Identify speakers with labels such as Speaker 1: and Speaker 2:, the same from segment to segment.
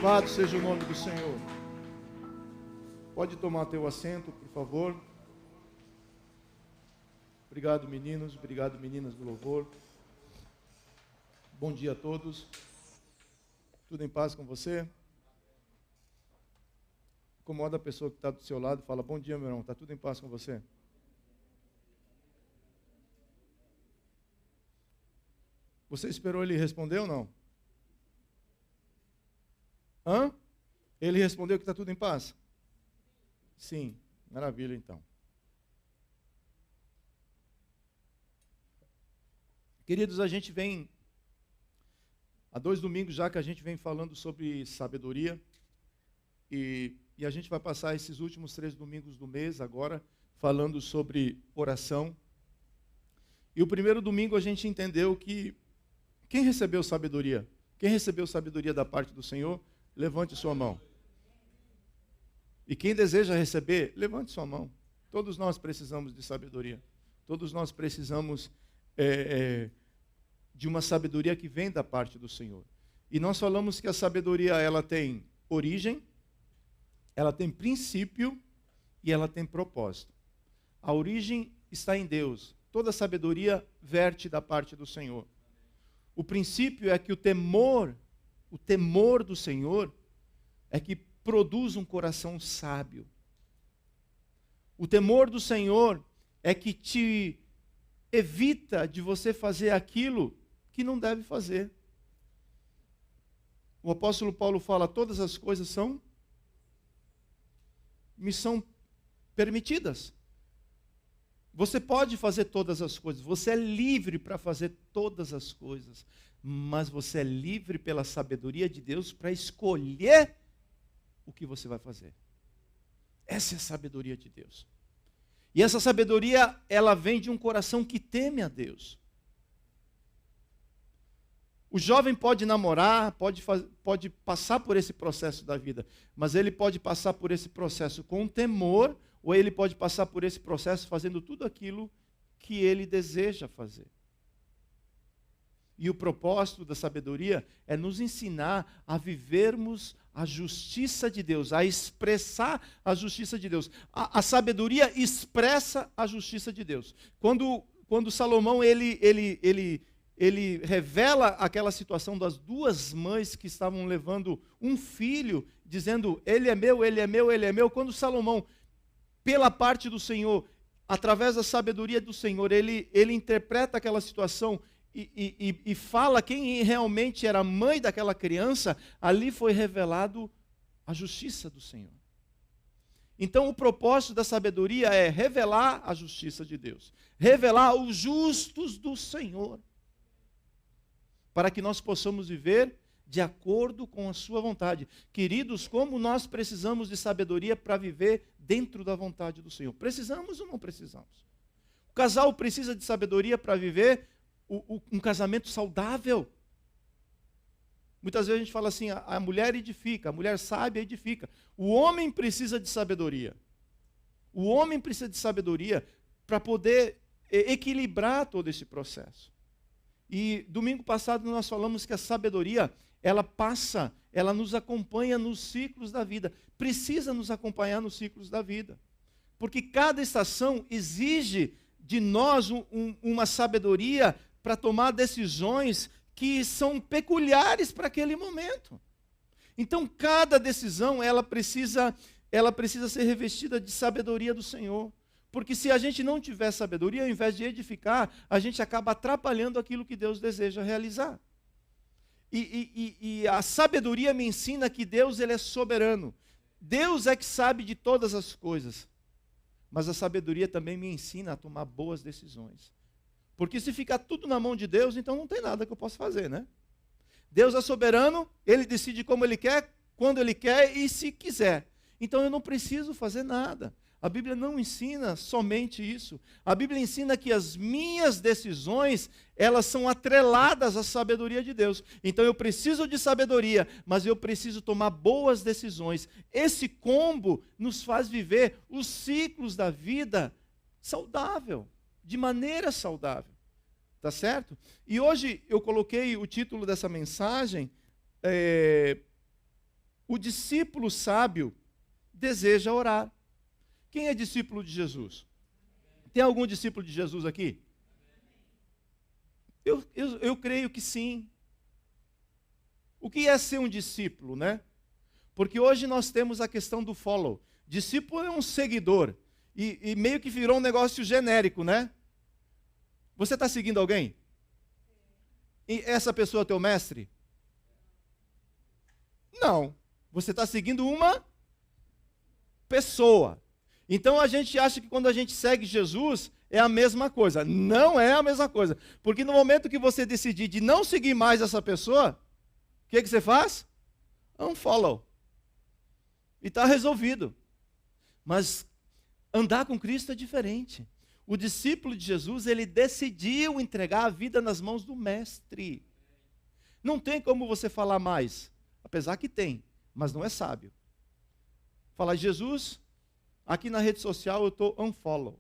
Speaker 1: Louvado seja o nome do Senhor. Pode tomar teu assento, por favor. Obrigado, meninos. Obrigado, meninas do louvor. Bom dia a todos. Tudo em paz com você? Incomoda a pessoa que está do seu lado e fala: bom dia, meu irmão. Está tudo em paz com você? Você esperou ele responder ou não? Hã? Ele respondeu que está tudo em paz? Sim, maravilha então. Queridos, a gente vem, há 2 domingos já que a gente vem falando sobre sabedoria, e a gente vai passar esses últimos 3 domingos do mês agora, falando sobre oração. E o primeiro domingo a gente entendeu que quem recebeu sabedoria? Quem recebeu sabedoria da parte do Senhor? Levante sua mão. E quem deseja receber, levante sua mão. Todos nós precisamos de sabedoria. Todos nós precisamos de uma sabedoria que vem da parte do Senhor. E nós falamos que a sabedoria, ela tem origem, ela tem princípio e ela tem propósito. A origem está em Deus. Toda sabedoria verte da parte do Senhor. O princípio é que o temor do Senhor é que produz um coração sábio. O temor do Senhor é que te evita de você fazer aquilo que não deve fazer. O apóstolo Paulo fala: todas as coisas me são permitidas. Você pode fazer todas as coisas, você é livre para fazer todas as coisas, mas você é livre pela sabedoria de Deus para escolher o que você vai fazer. Essa é a sabedoria de Deus. E essa sabedoria, ela vem de um coração que teme a Deus. O jovem pode namorar, pode passar por esse processo da vida, mas ele pode passar por esse processo com temor, ou ele pode passar por esse processo fazendo tudo aquilo que ele deseja fazer. E o propósito da sabedoria é nos ensinar a vivermos a justiça de Deus, a expressar a justiça de Deus. A sabedoria expressa a justiça de Deus. Quando Salomão ele revela aquela situação das 2 mães que estavam levando um filho, dizendo: ele é meu, ele é meu, ele é meu. Quando Salomão, pela parte do Senhor, através da sabedoria do Senhor, ele interpreta aquela situação e fala quem realmente era a mãe daquela criança, ali foi revelado a justiça do Senhor. Então o propósito da sabedoria é revelar a justiça de Deus, revelar os justos do Senhor, para que nós possamos viver de acordo com a sua vontade. Queridos, como nós precisamos de sabedoria para viver dentro da vontade do Senhor? Precisamos ou não precisamos? O casal precisa de sabedoria para viver um casamento saudável. Muitas vezes a gente fala assim: a mulher edifica, a mulher sábia edifica. O homem precisa de sabedoria. O homem precisa de sabedoria para poder equilibrar todo esse processo. E domingo passado nós falamos que a sabedoria, ela nos acompanha nos ciclos da vida. Precisa nos acompanhar nos ciclos da vida. Porque cada estação exige de nós uma sabedoria para tomar decisões que são peculiares para aquele momento. Então, cada decisão, ela precisa ser revestida de sabedoria do Senhor. Porque se a gente não tiver sabedoria, ao invés de edificar, a gente acaba atrapalhando aquilo que Deus deseja realizar. E a sabedoria me ensina que Deus, ele é soberano. Deus é que sabe de todas as coisas. Mas a sabedoria também me ensina a tomar boas decisões. Porque se ficar tudo na mão de Deus, então não tem nada que eu possa fazer, né? Deus é soberano, ele decide como ele quer, quando ele quer e se quiser. Então eu não preciso fazer nada. A Bíblia não ensina somente isso. A Bíblia ensina que as minhas decisões, elas são atreladas à sabedoria de Deus. Então eu preciso de sabedoria, mas eu preciso tomar boas decisões. Esse combo nos faz viver os ciclos da vida saudável, de maneira saudável. Tá certo? E hoje eu coloquei o título dessa mensagem, o discípulo sábio deseja orar. Quem é discípulo de Jesus? Tem algum discípulo de Jesus aqui? Eu creio que sim. O que é ser um discípulo, né? Porque hoje nós temos a questão do follow. Discípulo é um seguidor. E meio que virou um negócio genérico, né? Você está seguindo alguém? E essa pessoa é teu mestre? Não. Você está seguindo uma pessoa. Então a gente acha que quando a gente segue Jesus é a mesma coisa. Não é a mesma coisa. Porque no momento que você decidir de não seguir mais essa pessoa, o que você faz? Unfollow. E está resolvido. Mas andar com Cristo é diferente. O discípulo de Jesus, ele decidiu entregar a vida nas mãos do mestre. Não tem como você falar mais. Apesar que tem, mas não é sábio. Falar, Jesus, aqui na rede social eu estou unfollow.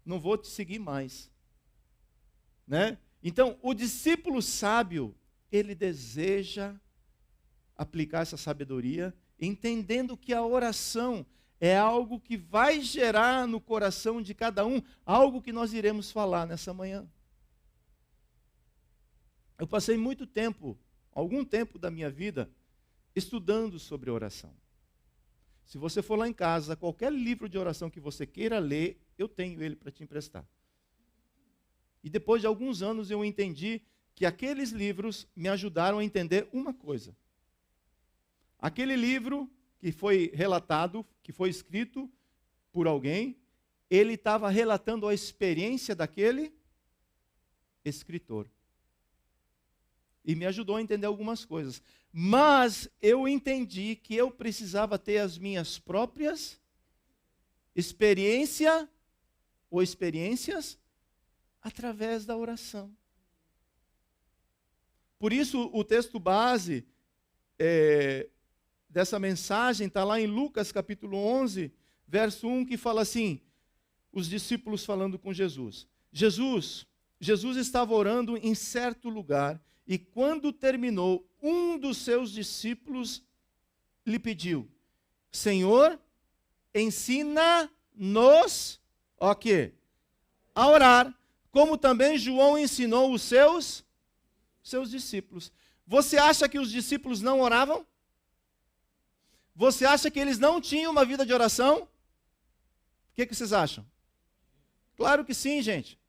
Speaker 1: Não vou te seguir mais. Né? Então, o discípulo sábio, ele deseja aplicar essa sabedoria, entendendo que a oração é algo que vai gerar no coração de cada um algo que nós iremos falar nessa manhã. Eu passei muito tempo, algum tempo da minha vida, estudando sobre oração. Se você for lá em casa, qualquer livro de oração que você queira ler, eu tenho ele para te emprestar. E depois de alguns anos eu entendi que aqueles livros me ajudaram a entender uma coisa. Aquele livro que foi relatado, que foi escrito por alguém, ele estava relatando a experiência daquele escritor. E me ajudou a entender algumas coisas. Mas eu entendi que eu precisava ter as minhas próprias experiências através da oração. Por isso, o texto base dessa mensagem está lá em Lucas capítulo 11, verso 1, que fala assim, os discípulos falando com Jesus. Jesus estava orando em certo lugar, e quando terminou, um dos seus discípulos lhe pediu, Senhor, ensina-nos o quê? A orar, como também João ensinou os seus discípulos. Você acha que os discípulos não oravam? Você acha que eles não tinham uma vida de oração? O que vocês acham? Claro que sim, gente.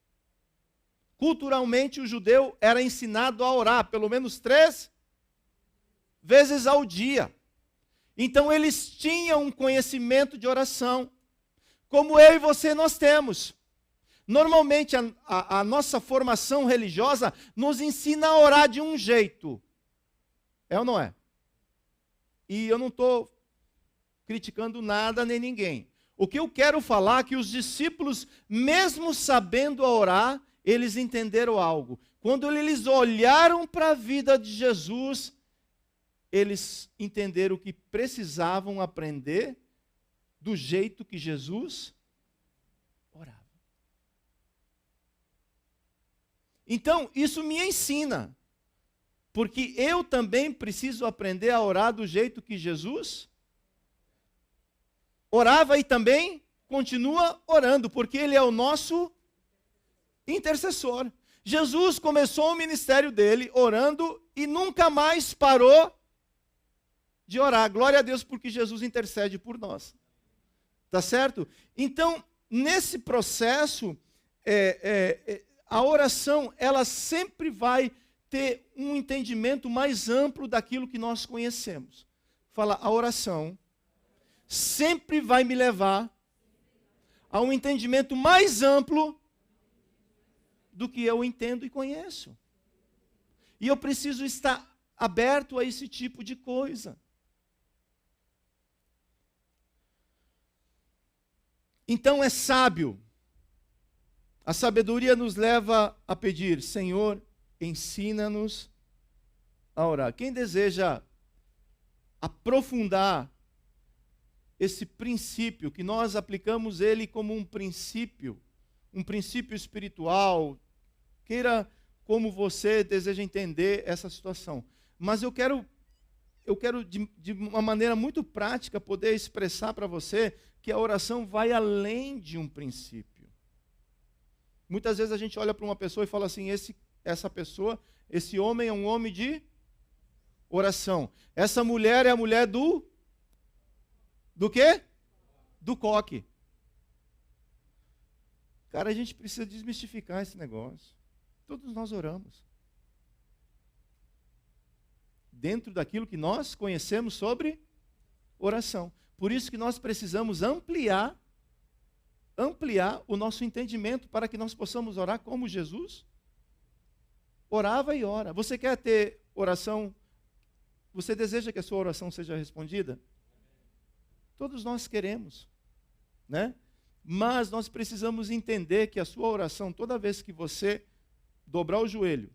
Speaker 1: Culturalmente, o judeu era ensinado a orar pelo menos 3 vezes ao dia. Então, eles tinham um conhecimento de oração, como eu e você nós temos. Normalmente, a nossa formação religiosa nos ensina a orar de um jeito. É ou não é? E eu não estou criticando nada nem ninguém. O que eu quero falar é que os discípulos, mesmo sabendo a orar, eles entenderam algo. Quando eles olharam para a vida de Jesus, eles entenderam que precisavam aprender do jeito que Jesus orava. Então, isso me ensina, porque eu também preciso aprender a orar do jeito que Jesus orava e também continua orando, porque Ele é o nosso intercessor. Jesus começou o ministério dele orando e nunca mais parou de orar. Glória a Deus porque Jesus intercede por nós. Tá certo? Então, nesse processo, a oração, ela sempre vai ter um entendimento mais amplo daquilo que nós conhecemos. Fala, a oração sempre vai me levar a um entendimento mais amplo do que eu entendo e conheço. E eu preciso estar aberto a esse tipo de coisa. Então é sábio. A sabedoria nos leva a pedir, Senhor, ensina-nos a orar. Quem deseja aprofundar esse princípio, que nós aplicamos ele como um princípio espiritual, queira como você deseja entender essa situação. Mas eu quero eu quero de uma maneira muito prática poder expressar para você que a oração vai além de um princípio. Muitas vezes a gente olha para uma pessoa e fala assim, essa pessoa, esse homem é um homem de oração. Essa mulher é a mulher do quê? Do coque. Cara, a gente precisa desmistificar esse negócio. Todos nós oramos. Dentro daquilo que nós conhecemos sobre oração. Por isso que nós precisamos ampliar o nosso entendimento para que nós possamos orar como Jesus orava e ora. Você quer ter oração? Você deseja que a sua oração seja respondida? Todos nós queremos, né? Mas nós precisamos entender que a sua oração, toda vez que você dobrar o joelho,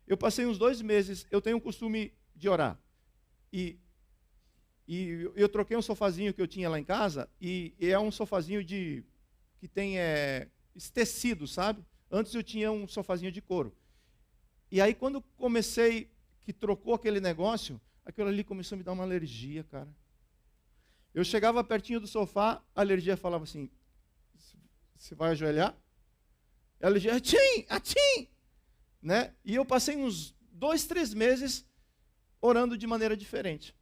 Speaker 1: eu passei uns 2 meses, eu tenho o costume de orar, e eu troquei um sofazinho que eu tinha lá em casa, e é um sofazinho que tem esse tecido, sabe? Antes eu tinha um sofazinho de couro. E aí quando comecei, que trocou aquele negócio, aquilo ali começou a me dar uma alergia, cara. Eu chegava pertinho do sofá, a alergia falava assim, você vai ajoelhar? A alergia, atchim, atchim! Né? E eu passei uns 2, 3 meses orando de maneira diferente.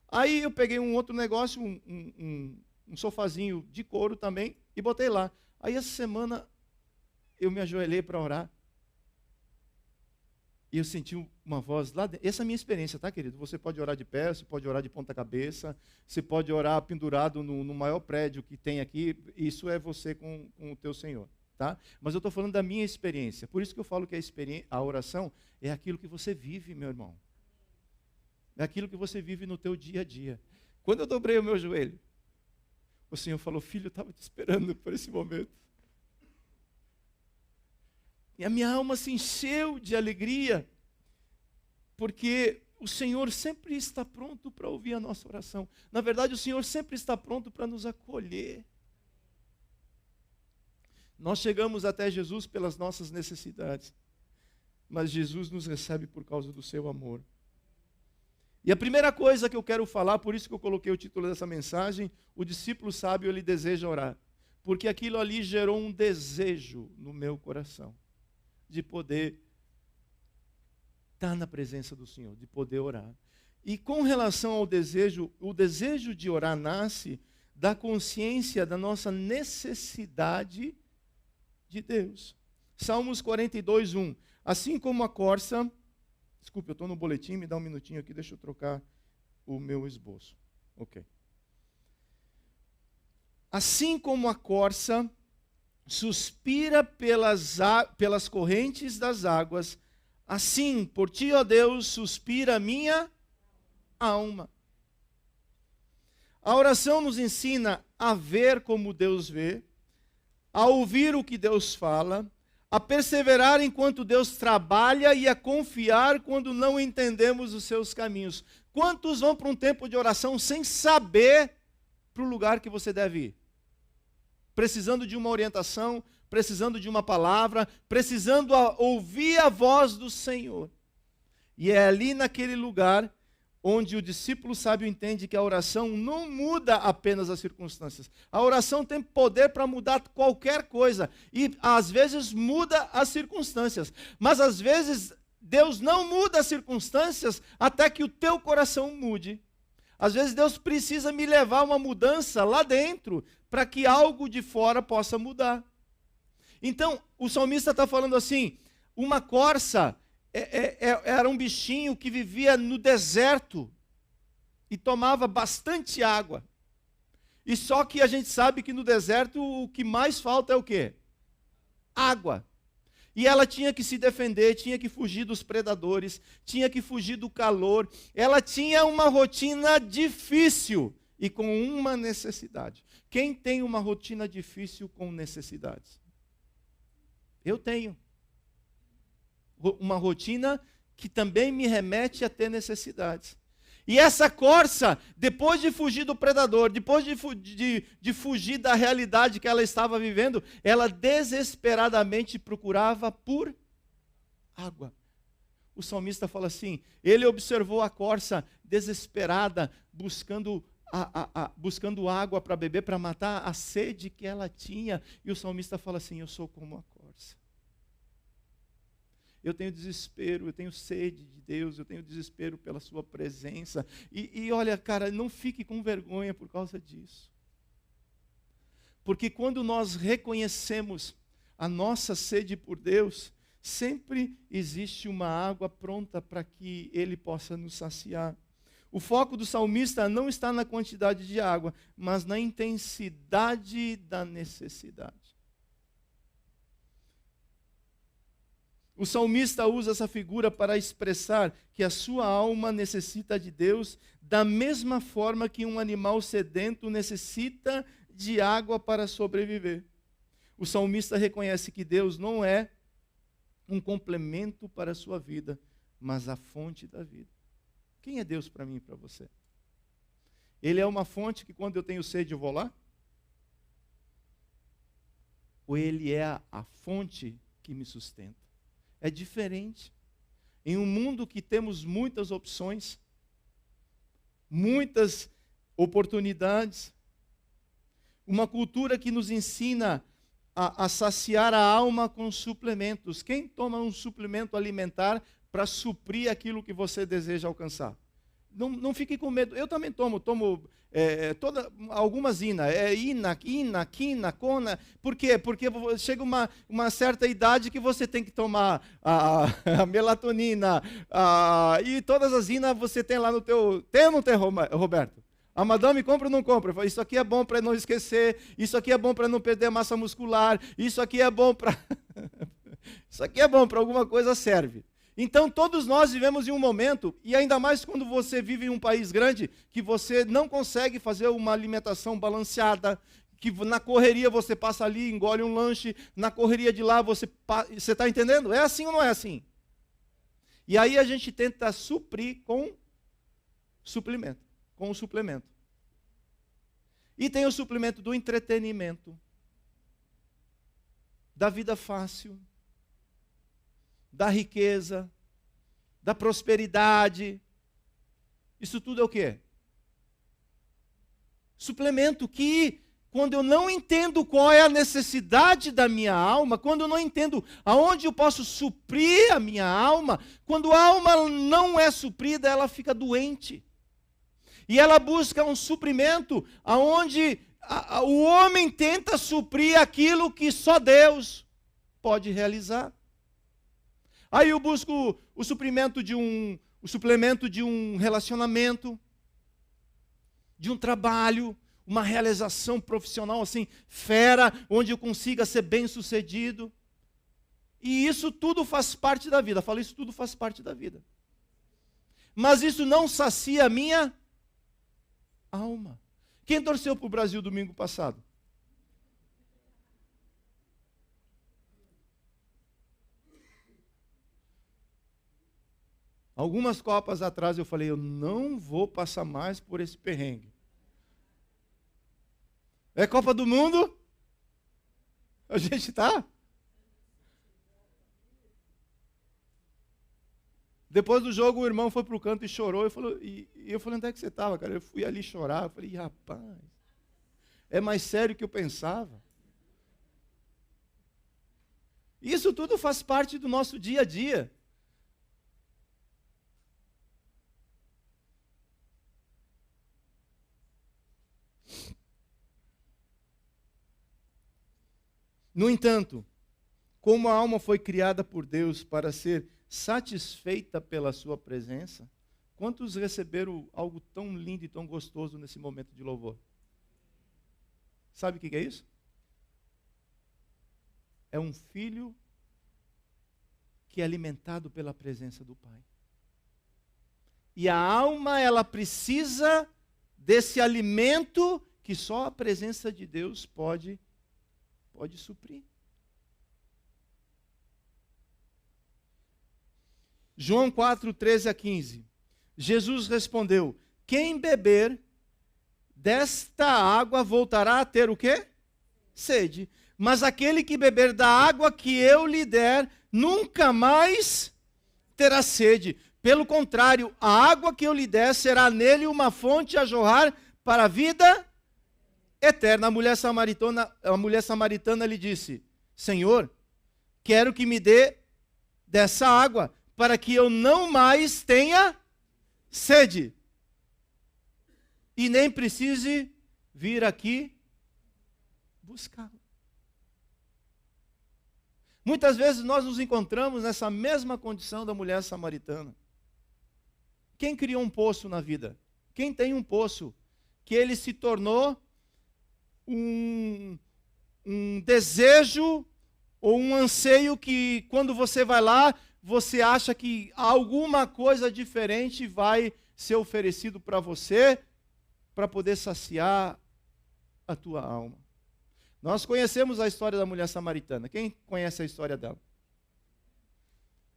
Speaker 1: Aí eu peguei um outro negócio, um sofazinho de couro também, e botei lá. Aí essa semana eu me ajoelhei para orar. E eu senti uma voz lá dentro. Essa é a minha experiência, tá, querido? Você pode orar de pé, você pode orar de ponta cabeça, você pode orar pendurado no maior prédio que tem aqui. Isso é você com o teu Senhor, tá? Mas eu estou falando da minha experiência. Por isso que eu falo que a oração é aquilo que você vive, meu irmão. É aquilo que você vive no teu dia a dia. Quando eu dobrei o meu joelho, o Senhor falou, filho, eu estava te esperando por esse momento. E a minha alma se encheu de alegria, porque o Senhor sempre está pronto para ouvir a nossa oração. Na verdade, o Senhor sempre está pronto para nos acolher. Nós chegamos até Jesus pelas nossas necessidades, mas Jesus nos recebe por causa do seu amor. E a primeira coisa que eu quero falar, por isso que eu coloquei o título dessa mensagem, o discípulo sábio, ele deseja orar. Porque aquilo ali gerou um desejo no meu coração de poder estar na presença do Senhor, de poder orar. E com relação ao desejo, o desejo de orar nasce da consciência da nossa necessidade de Deus. Salmos 42, 1. Assim como a corça... Desculpe, eu estou no boletim, me dá um minutinho aqui, deixa eu trocar o meu esboço. Ok. Assim como a corça suspira pelas correntes das águas, assim, por ti, ó Deus, suspira a minha alma. A oração nos ensina a ver como Deus vê, a ouvir o que Deus fala, a perseverar enquanto Deus trabalha e a confiar quando não entendemos os seus caminhos. Quantos vão para um tempo de oração sem saber para o lugar que você deve ir? Precisando de uma orientação, precisando de uma palavra, precisando ouvir a voz do Senhor. E é ali naquele lugar onde o discípulo sábio entende que a oração não muda apenas as circunstâncias. A oração tem poder para mudar qualquer coisa. E às vezes muda as circunstâncias. Mas às vezes Deus não muda as circunstâncias até que o teu coração mude. Às vezes Deus precisa me levar a uma mudança lá dentro para que algo de fora possa mudar. Então, o salmista está falando assim, uma corça era um bichinho que vivia no deserto e tomava bastante água. E só que a gente sabe que no deserto o que mais falta é o quê? Água. E ela tinha que se defender, tinha que fugir dos predadores, tinha que fugir do calor. Ela tinha uma rotina difícil e com uma necessidade. Quem tem uma rotina difícil com necessidades? Eu tenho. Uma rotina que também me remete a ter necessidades. E essa corça, depois de fugir do predador, depois de fugir da realidade que ela estava vivendo, ela desesperadamente procurava por água. o salmista fala assim, ele observou a corça desesperada, buscando água para beber, para matar a sede que ela tinha. E o salmista fala assim, eu sou como a corça. Eu tenho desespero, eu tenho sede de Deus, eu tenho desespero pela sua presença. E olha, cara, não fique com vergonha por causa disso. Porque quando nós reconhecemos a nossa sede por Deus, sempre existe uma água pronta para que Ele possa nos saciar. O foco do salmista não está na quantidade de água, mas na intensidade da necessidade. O salmista usa essa figura para expressar que a sua alma necessita de Deus da mesma forma que um animal sedento necessita de água para sobreviver. O salmista reconhece que Deus não é um complemento para a sua vida, mas a fonte da vida. Quem é Deus para mim e para você? Ele é uma fonte que quando eu tenho sede eu vou lá? Ou ele é a fonte que me sustenta? É diferente. Em um mundo que temos muitas opções, muitas oportunidades, uma cultura que nos ensina a saciar a alma com suplementos. Quem toma um suplemento alimentar para suprir aquilo que você deseja alcançar? Não fique com medo. Eu também tomo algumas ina, quina, cona. Por quê? Porque chega uma certa idade que você tem que tomar a melatonina. E todas as inas você tem lá no teu... Tem ou não tem, Roberto? A madame compra ou não compra? Falo, isso aqui é bom para não esquecer, isso aqui é bom para não perder massa muscular, isso aqui é bom para... isso aqui é bom para alguma coisa, serve. Então todos nós vivemos em um momento, e ainda mais quando você vive em um país grande, que você não consegue fazer uma alimentação balanceada, que na correria você passa ali, engole um lanche, na correria de lá você está entendendo? É assim ou não é assim? E aí a gente tenta suprir com suplemento. Com o suplemento. E tem o suplemento do entretenimento, da vida fácil, da riqueza, da prosperidade. Isso tudo é o quê? Suplemento que, quando eu não entendo qual é a necessidade da minha alma, quando eu não entendo aonde eu posso suprir a minha alma, quando a alma não é suprida, ela fica doente. E ela busca um suprimento aonde o homem tenta suprir aquilo que só Deus pode realizar. Aí eu busco o suplemento de um relacionamento, de um trabalho, uma realização profissional assim, fera, onde eu consiga ser bem-sucedido. E isso tudo faz parte da vida. Isso tudo faz parte da vida. Mas isso não sacia a minha alma. Quem torceu para o Brasil domingo passado? Algumas Copas atrás eu falei, eu não vou passar mais por esse perrengue. É Copa do Mundo? A gente está? Depois do jogo, o irmão foi para o canto e chorou. Eu falei, onde é que você estava, cara? Eu fui ali chorar. Eu falei, rapaz, é mais sério que eu pensava. Isso tudo faz parte do nosso dia a dia. No entanto, como a alma foi criada por Deus para ser satisfeita pela sua presença, quantos receberam algo tão lindo e tão gostoso nesse momento de louvor? Sabe o que é isso? É um filho que é alimentado pela presença do Pai. E a alma, ela precisa desse alimento que só a presença de Deus pode suprir. João 4, 13 a 15. Jesus respondeu, quem beber desta água voltará a ter o quê? Sede. Mas aquele que beber da água que eu lhe der, nunca mais terá sede. Pelo contrário, a água que eu lhe der será nele uma fonte a jorrar para a vida eterna. A mulher samaritana lhe disse: Senhor, quero que me dê dessa água, para que eu não mais tenha sede, e nem precise vir aqui buscar. Muitas vezes nós nos encontramos nessa mesma condição da mulher samaritana. Quem criou um poço na vida? Quem tem um poço que ele se tornou um desejo ou um anseio que quando você vai lá, você acha que alguma coisa diferente vai ser oferecido para você para poder saciar a tua alma. Nós conhecemos a história da mulher samaritana. Quem conhece a história dela?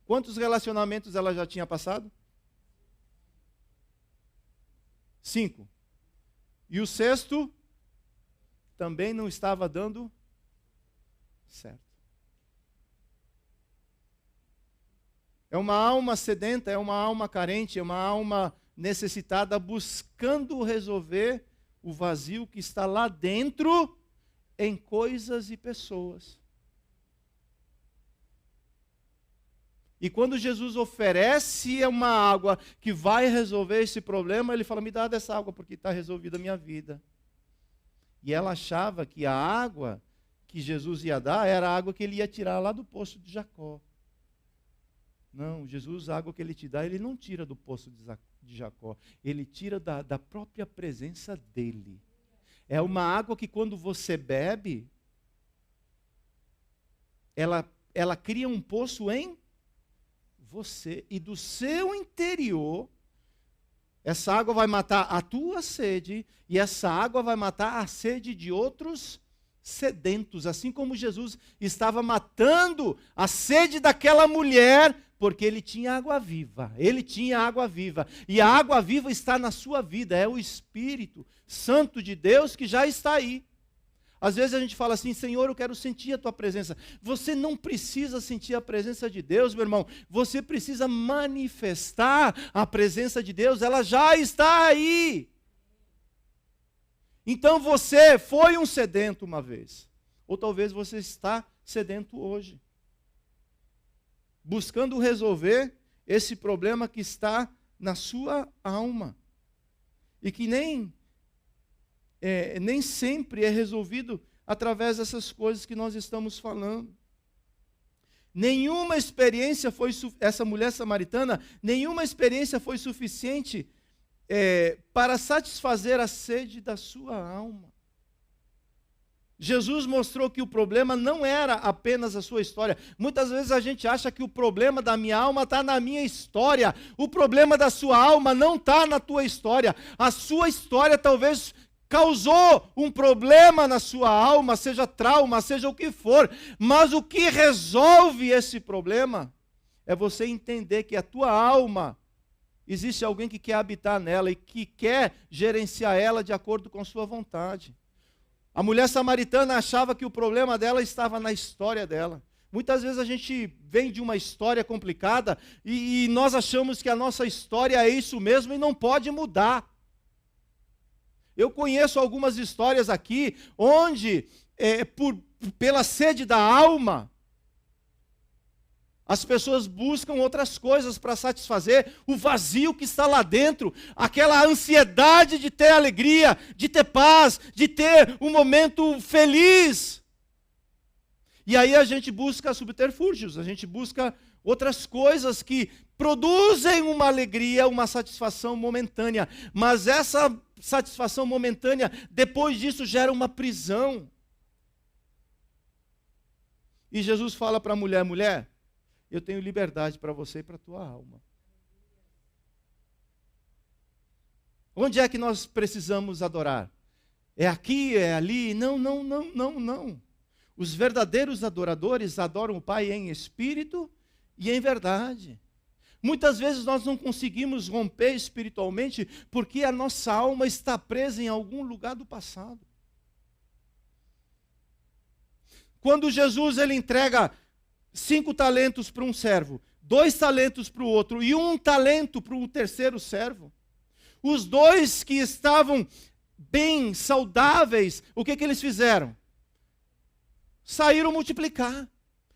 Speaker 1: Quantos relacionamentos ela já tinha passado? 5. E o 6º também não estava dando certo. É uma alma sedenta, é uma alma carente, é uma alma necessitada buscando resolver o vazio que está lá dentro em coisas e pessoas. E quando Jesus oferece uma água que vai resolver esse problema, ele fala: me dá dessa água porque está resolvida a minha vida. E ela achava que a água que Jesus ia dar era a água que ele ia tirar lá do poço de Jacó. Não, Jesus, a água que ele te dá, ele não tira do poço de Jacó. Ele tira da própria presença dele. É uma água que quando você bebe, ela cria um poço em você. E do seu interior, essa água vai matar a tua sede. E essa água vai matar a sede de outros sedentos. Assim como Jesus estava matando a sede daquela mulher, porque ele tinha água viva. Ele tinha água viva. E a água viva está na sua vida. É o Espírito Santo de Deus que já está aí. Às vezes a gente fala assim: Senhor, eu quero sentir a tua presença. Você não precisa sentir a presença de Deus, meu irmão. Você precisa manifestar a presença de Deus. Ela já está aí. Então você foi um sedento uma vez. Ou talvez você está sedento hoje, buscando resolver esse problema que está na sua alma. E que nem sempre é resolvido através dessas coisas que nós estamos falando. Nenhuma experiência foi, essa mulher samaritana, nenhuma experiência foi suficiente para satisfazer a sede da sua alma. Jesus mostrou que o problema não era apenas a sua história. Muitas vezes a gente acha que o problema da minha alma está na minha história. O problema da sua alma não está na tua história. A sua história talvez causou um problema na sua alma, seja trauma, seja o que for. Mas o que resolve esse problema é você entender que a tua alma, existe alguém que quer habitar nela e que quer gerenciar ela de acordo com sua vontade. A mulher samaritana achava que o problema dela estava na história dela. Muitas vezes a gente vem de uma história complicada e nós achamos que a nossa história é isso mesmo e não pode mudar. Eu conheço algumas histórias aqui onde, pela sede da alma, as pessoas buscam outras coisas para satisfazer o vazio que está lá dentro, aquela ansiedade de ter alegria, de ter paz, de ter um momento feliz. E aí a gente busca subterfúgios, a gente busca outras coisas que produzem uma alegria, uma satisfação momentânea. Mas essa satisfação momentânea, depois disso, gera uma prisão. E Jesus fala para a mulher: mulher, eu tenho liberdade para você e para a tua alma. Onde é que nós precisamos adorar? É aqui, é ali? Não, não, não, não, não. Os verdadeiros adoradores adoram o Pai em espírito e em verdade. Muitas vezes nós não conseguimos romper espiritualmente porque a nossa alma está presa em algum lugar do passado. Quando Jesus ele entrega 5 talentos para um servo, 2 talentos para o outro e 1 talento para o terceiro servo. Os 2 que estavam bem, saudáveis, o que eles fizeram? Saíram multiplicar.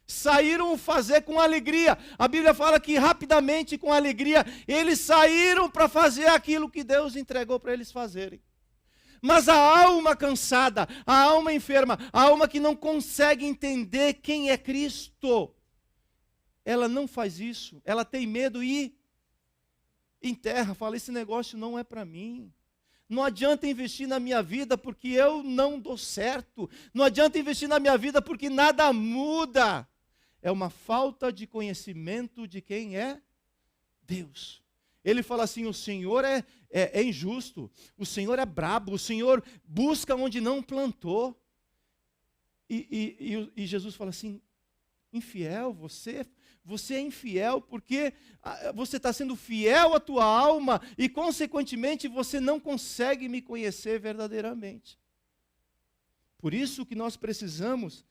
Speaker 1: Saíram fazer com alegria. A Bíblia fala que rapidamente, com alegria, eles saíram para fazer aquilo que Deus entregou para eles fazerem. Mas a alma cansada, a alma enferma, a alma que não consegue entender quem é Cristo, ela não faz isso. Ela tem medo e enterra, fala, esse negócio não é para mim. Não adianta investir na minha vida porque eu não dou certo. Não adianta investir na minha vida porque nada muda. É uma falta de conhecimento de quem é Deus. Ele fala assim, o Senhor é injusto, o Senhor é brabo, o Senhor busca onde não plantou. E Jesus fala assim, infiel, você é infiel porque você está sendo fiel à tua alma e, consequentemente, você não consegue me conhecer verdadeiramente. Por isso que nós precisamos,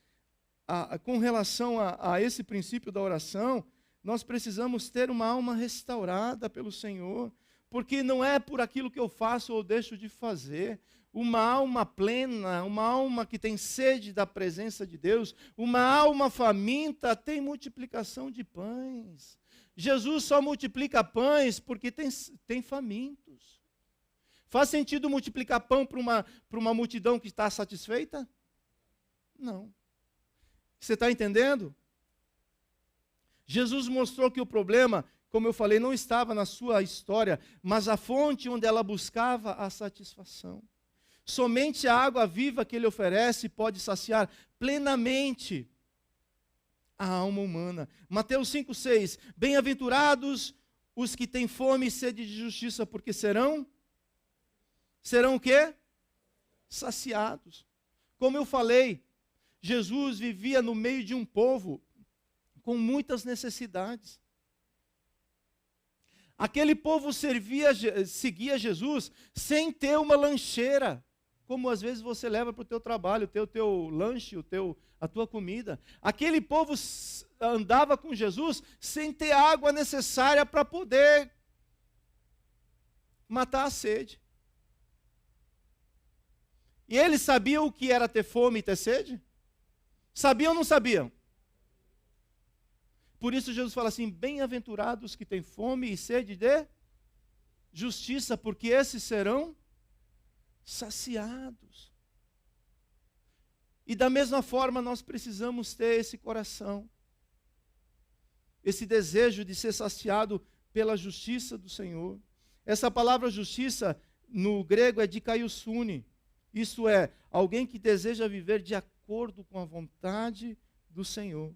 Speaker 1: com relação a esse princípio da oração, nós precisamos ter uma alma restaurada pelo Senhor, porque não é por aquilo que eu faço ou deixo de fazer. Uma alma plena, uma alma que tem sede da presença de Deus, uma alma faminta tem multiplicação de pães. Jesus só multiplica pães porque tem famintos. Faz sentido multiplicar pão para uma multidão que está satisfeita? Não. Você está entendendo? Jesus mostrou que o problema, como eu falei, não estava na sua história, mas a fonte onde ela buscava a satisfação. Somente a água viva que ele oferece pode saciar plenamente a alma humana. Mateus 5,6. Bem-aventurados os que têm fome e sede de justiça, porque serão o quê? Saciados. Como eu falei, Jesus vivia no meio de um povo com muitas necessidades. Aquele povo seguia Jesus sem ter uma lancheira, como às vezes você leva para o teu trabalho, o teu lanche, a tua comida. Aquele povo andava com Jesus sem ter a água necessária para poder matar a sede. E eles sabiam o que era ter fome e ter sede? Sabiam ou não sabiam? Por isso Jesus fala assim, bem-aventurados que têm fome e sede de justiça, porque esses serão saciados. E da mesma forma nós precisamos ter esse coração, esse desejo de ser saciado pela justiça do Senhor. Essa palavra justiça no grego é dikaiosune, isso é, alguém que deseja viver de acordo com a vontade do Senhor.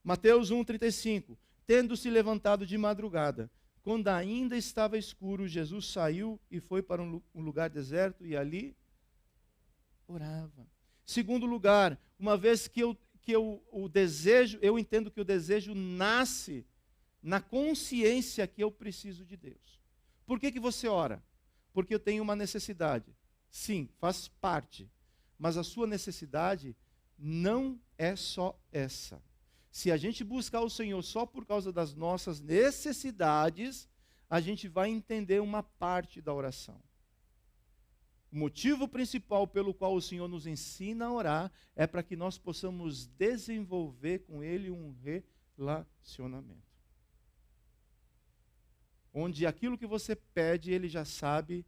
Speaker 1: Mateus 1,35, tendo-se levantado de madrugada, quando ainda estava escuro, Jesus saiu e foi para um lugar deserto e ali orava. Segundo lugar, uma vez que o desejo, eu entendo que o desejo nasce na consciência que eu preciso de Deus. Por que você ora? Porque eu tenho uma necessidade. Sim, faz parte. Mas a sua necessidade não é só essa. Se a gente buscar o Senhor só por causa das nossas necessidades, a gente vai entender uma parte da oração. O motivo principal pelo qual o Senhor nos ensina a orar é para que nós possamos desenvolver com Ele um relacionamento. Onde aquilo que você pede, Ele já sabe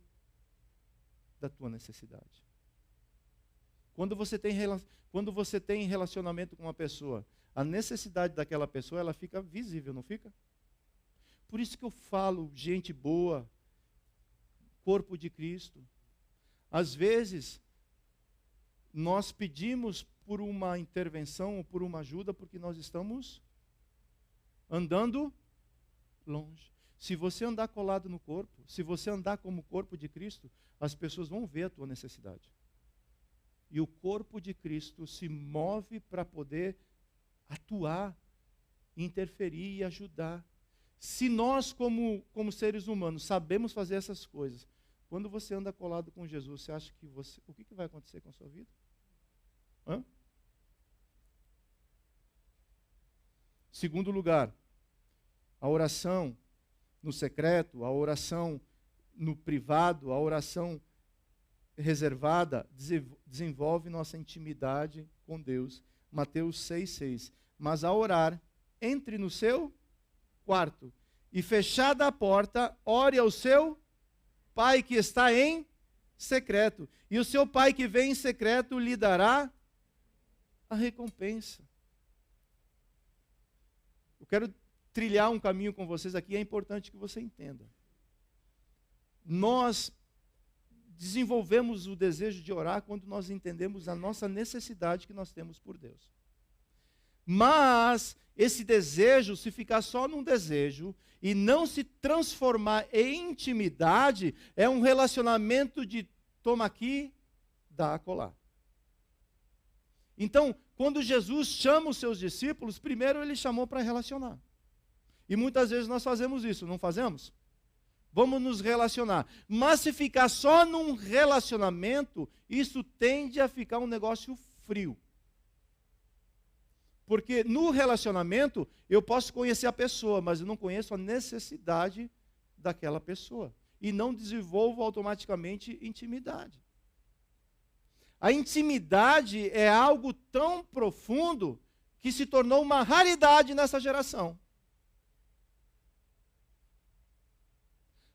Speaker 1: da tua necessidade. Quando você tem relacionamento com uma pessoa, a necessidade daquela pessoa, ela fica visível, não fica? Por isso que eu falo, gente boa, corpo de Cristo. Às vezes, nós pedimos por uma intervenção ou por uma ajuda porque nós estamos andando longe. Se você andar colado no corpo, se você andar como corpo de Cristo, as pessoas vão ver a tua necessidade. E o corpo de Cristo se move para poder atuar, interferir e ajudar. Se nós, como seres humanos, sabemos fazer essas coisas, quando você anda colado com Jesus, você acha que o que vai acontecer com a sua vida? Segundo lugar, A oração no secreto, a oração no privado, a oração reservada, desenvolve nossa intimidade com Deus. Mateus 6,6. Mas ao orar, entre no seu quarto e fechada a porta, ore ao seu Pai que está em secreto. E o seu Pai que vem em secreto lhe dará a recompensa. Eu quero trilhar um caminho com vocês aqui, é importante que você entenda. Nós desenvolvemos o desejo de orar quando nós entendemos a nossa necessidade que nós temos por Deus. Mas esse desejo, se ficar só num desejo e não se transformar em intimidade, é um relacionamento de toma aqui, dá acolá. Então, quando Jesus chama os seus discípulos, primeiro ele chamou para relacionar. E muitas vezes nós fazemos isso, não fazemos? Vamos nos relacionar. Mas se ficar só num relacionamento, isso tende a ficar um negócio frio. Porque no relacionamento, eu posso conhecer a pessoa, mas eu não conheço a necessidade daquela pessoa. E não desenvolvo automaticamente intimidade. A intimidade é algo tão profundo que se tornou uma raridade nessa geração.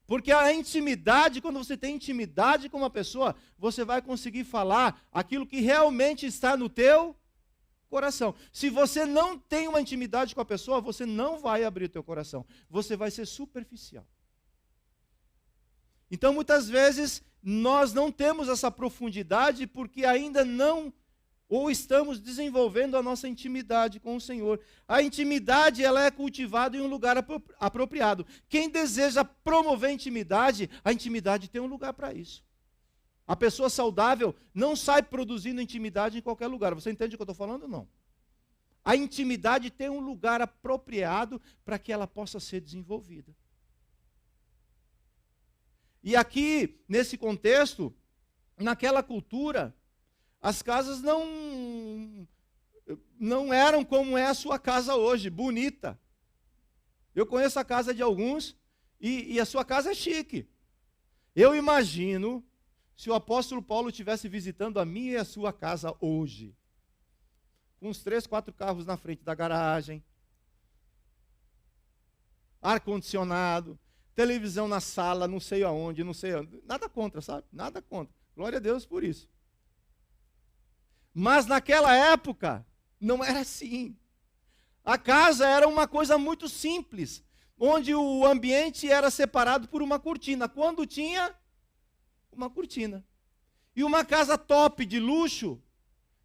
Speaker 1: Porque a intimidade, quando você tem intimidade com uma pessoa, você vai conseguir falar aquilo que realmente está no teu coração. Se você não tem uma intimidade com a pessoa, você não vai abrir o teu coração. Você vai ser superficial. Então, muitas vezes, nós não temos essa profundidade porque ainda não, ou estamos desenvolvendo a nossa intimidade com o Senhor. A intimidade, ela é cultivada em um lugar apropriado. Quem deseja promover intimidade, a intimidade tem um lugar para isso. A pessoa saudável não sai produzindo intimidade em qualquer lugar. Você entende o que eu estou falando ou não? A intimidade tem um lugar apropriado para que ela possa ser desenvolvida. E aqui, nesse contexto, naquela cultura, as casas não eram como é a sua casa hoje, bonita. Eu conheço a casa de alguns e a sua casa é chique. Eu imagino se o apóstolo Paulo estivesse visitando a minha e a sua casa hoje, com uns 3, 4 carros na frente da garagem, ar-condicionado, televisão na sala, não sei aonde, nada contra, sabe? Nada contra. Glória a Deus por isso. Mas naquela época, não era assim. A casa era uma coisa muito simples, onde o ambiente era separado por uma cortina. Quando tinha uma cortina. E uma casa top, de luxo,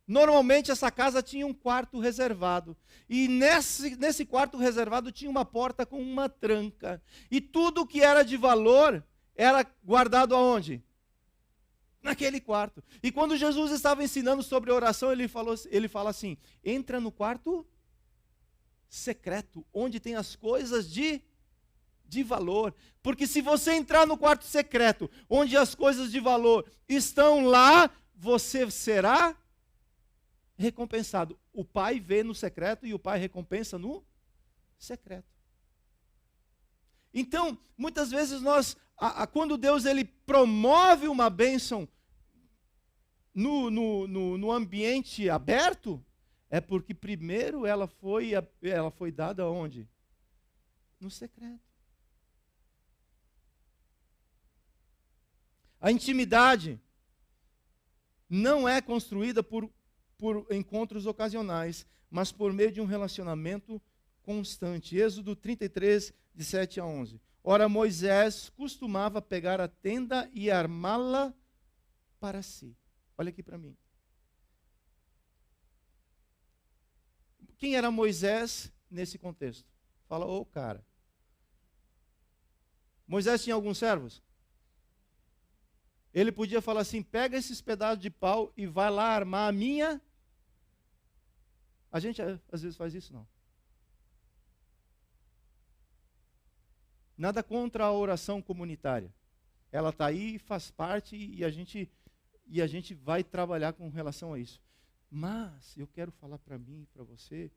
Speaker 1: normalmente essa casa tinha um quarto reservado. E nesse quarto reservado tinha uma porta com uma tranca. E tudo que era de valor era guardado aonde? Naquele quarto. E quando Jesus estava ensinando sobre oração, ele fala assim: entra no quarto secreto, onde tem as coisas de valor. Porque se você entrar no quarto secreto, onde as coisas de valor estão lá, você será recompensado. O Pai vê no secreto e o Pai recompensa no secreto. Então, muitas vezes quando Deus ele promove uma bênção no ambiente aberto, é porque primeiro ela foi dada onde? No secreto. A intimidade não é construída por encontros ocasionais, mas por meio de um relacionamento constante. Êxodo 33, de 7 a 11. Ora, Moisés costumava pegar a tenda e armá-la para si. Olha aqui para mim. Quem era Moisés nesse contexto? Fala, cara. Moisés tinha alguns servos? Ele podia falar assim: pega esses pedaços de pau e vai lá armar a minha. A gente às vezes faz isso, não. Nada contra a oração comunitária. Ela está aí, faz parte e a gente vai trabalhar com relação a isso. Mas eu quero falar para mim e para você,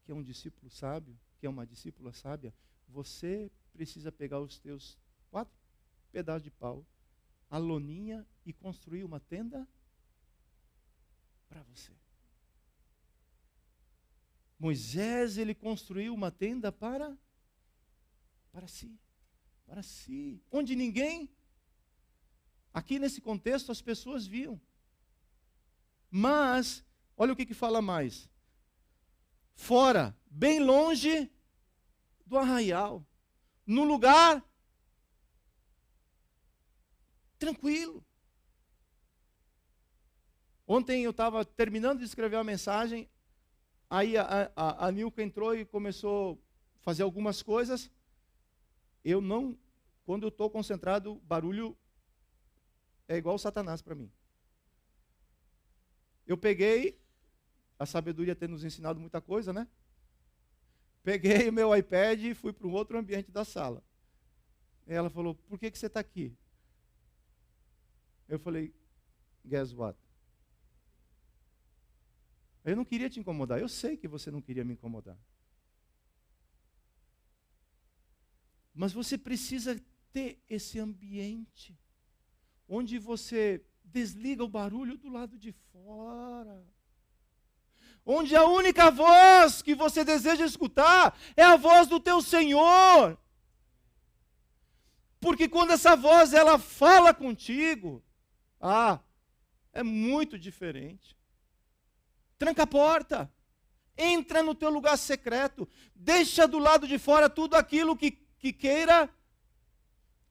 Speaker 1: que é um discípulo sábio, que é uma discípula sábia, você precisa pegar os teus 4 pedaços de pau, a loninha e construir uma tenda para você. Moisés, ele construiu uma tenda para si. Para si. Onde ninguém, aqui nesse contexto, as pessoas viam. Mas, olha o que fala mais. Fora, bem longe do arraial. No lugar tranquilo. Ontem eu estava terminando de escrever a mensagem, aí a Nilka entrou e começou a fazer algumas coisas. Quando eu estou concentrado, barulho é igual Satanás para mim. Eu peguei, a sabedoria tem nos ensinado muita coisa, né? Peguei o meu iPad e fui para um outro ambiente da sala. E ela falou, por que você está aqui? Eu falei, guess what? Eu não queria te incomodar. Eu sei que você não queria me incomodar. Mas você precisa ter esse ambiente onde você desliga o barulho do lado de fora. Onde a única voz que você deseja escutar é a voz do teu Senhor. Porque quando essa voz ela fala contigo, é muito diferente. Tranca a porta. Entra no teu lugar secreto. Deixa do lado de fora tudo aquilo que queira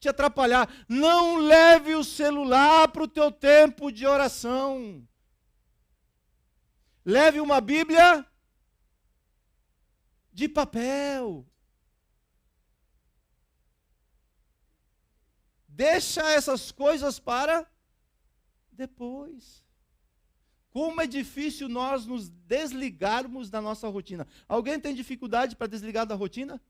Speaker 1: te atrapalhar. Não leve o celular para o teu tempo de oração. Leve uma Bíblia de papel. Deixa essas coisas para depois. Como é difícil nós nos desligarmos da nossa rotina. Alguém tem dificuldade para desligar da rotina?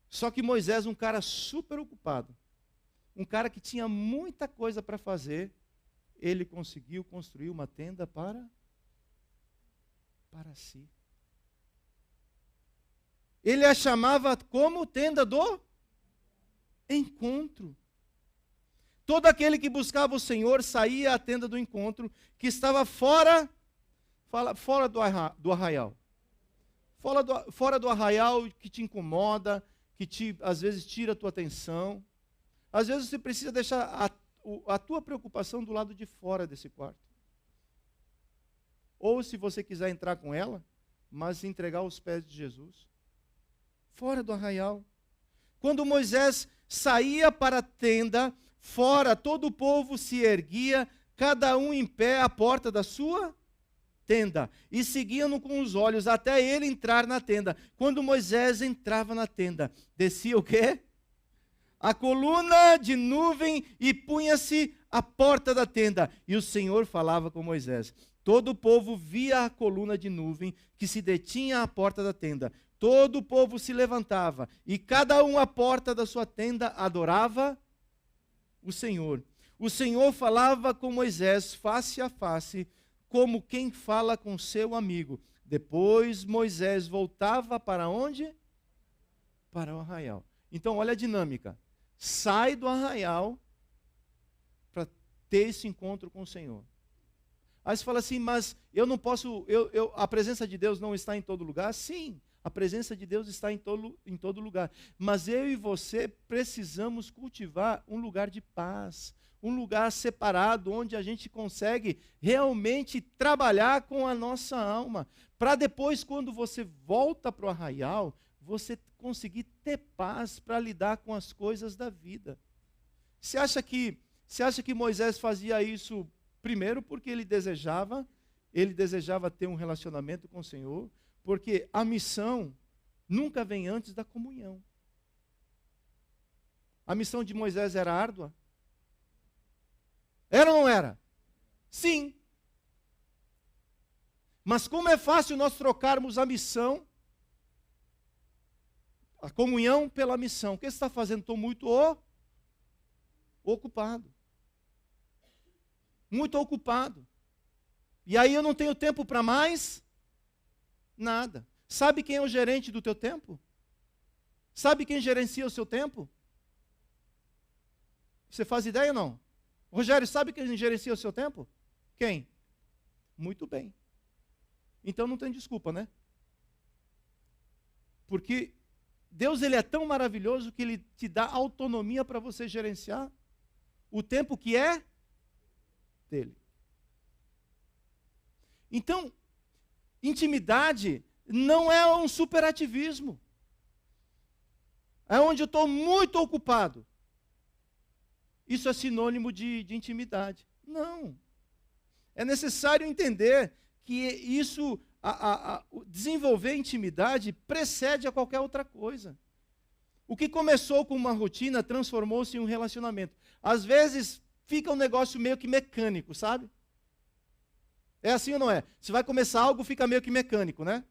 Speaker 1: Só que Moisés, um cara super ocupado, um cara que tinha muita coisa para fazer, ele conseguiu construir uma tenda para si. Ele a chamava como tenda do encontro. Todo aquele que buscava o Senhor saía à tenda do encontro, que estava fora do arraial. Fora do arraial que te incomoda, que às vezes tira a tua atenção. Às vezes você precisa deixar a tua preocupação do lado de fora desse quarto. Ou se você quiser entrar com ela, mas entregar aos pés de Jesus. Fora do arraial. Quando Moisés saía para a tenda, fora todo o povo se erguia, cada um em pé à porta da sua tenda, e seguiam-no com os olhos até ele entrar na tenda. Quando Moisés entrava na tenda, descia o quê? A coluna de nuvem e punha-se à porta da tenda. E o Senhor falava com Moisés. Todo o povo via a coluna de nuvem que se detinha à porta da tenda. Todo o povo se levantava e cada um à porta da sua tenda adorava o Senhor. O Senhor falava com Moisés face a face, como quem fala com seu amigo. Depois Moisés voltava para onde? Para o arraial. Então olha a dinâmica. Sai do arraial para ter esse encontro com o Senhor. Aí você fala assim, mas eu não posso, a presença de Deus não está em todo lugar? Sim, a presença de Deus está em todo lugar. Mas eu e você precisamos cultivar um lugar de paz, um lugar separado, onde a gente consegue realmente trabalhar com a nossa alma, para depois, quando você volta para o arraial, você conseguir ter paz para lidar com as coisas da vida. Você acha que Moisés fazia isso primeiro porque ele desejava ter um relacionamento com o Senhor, porque a missão nunca vem antes da comunhão. A missão de Moisés era árdua? Era ou não era? Sim. Mas como é fácil nós trocarmos a missão, a comunhão pela missão. O que você está fazendo? Estou muito ocupado. Muito ocupado. E aí eu não tenho tempo para mais Nada. Sabe quem é o gerente do teu tempo? Sabe quem gerencia o seu tempo? Você faz ideia ou não? Rogério, sabe quem gerencia o seu tempo? Quem? Muito bem. Então não tem desculpa, né? Porque Deus, ele é tão maravilhoso que ele te dá autonomia para você gerenciar o tempo que é dele. Então, intimidade não é um superativismo. É onde eu estou muito ocupado. Isso é sinônimo de intimidade. Não. É necessário entender que isso, desenvolver intimidade precede a qualquer outra coisa. O que começou com uma rotina transformou-se em um relacionamento. Às vezes fica um negócio meio que mecânico, sabe? É assim ou não é? Você vai começar algo, fica meio que mecânico, né?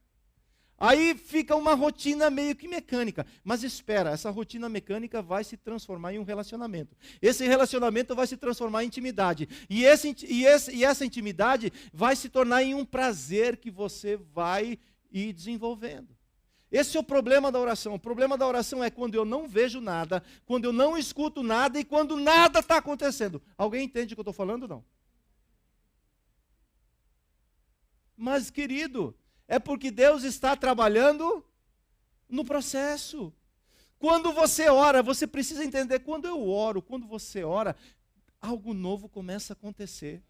Speaker 1: Aí fica uma rotina meio que mecânica. Mas espera, essa rotina mecânica vai se transformar em um relacionamento. Esse relacionamento vai se transformar em intimidade. E essa intimidade vai se tornar em um prazer que você vai ir desenvolvendo. Esse é o problema da oração. O problema da oração é quando eu não vejo nada, quando eu não escuto nada e quando nada está acontecendo. Alguém entende o que eu estou falando ou não? Mas, querido, é porque Deus está trabalhando no processo. Quando você ora, você precisa entender, quando eu oro, quando você ora, algo novo começa a acontecer.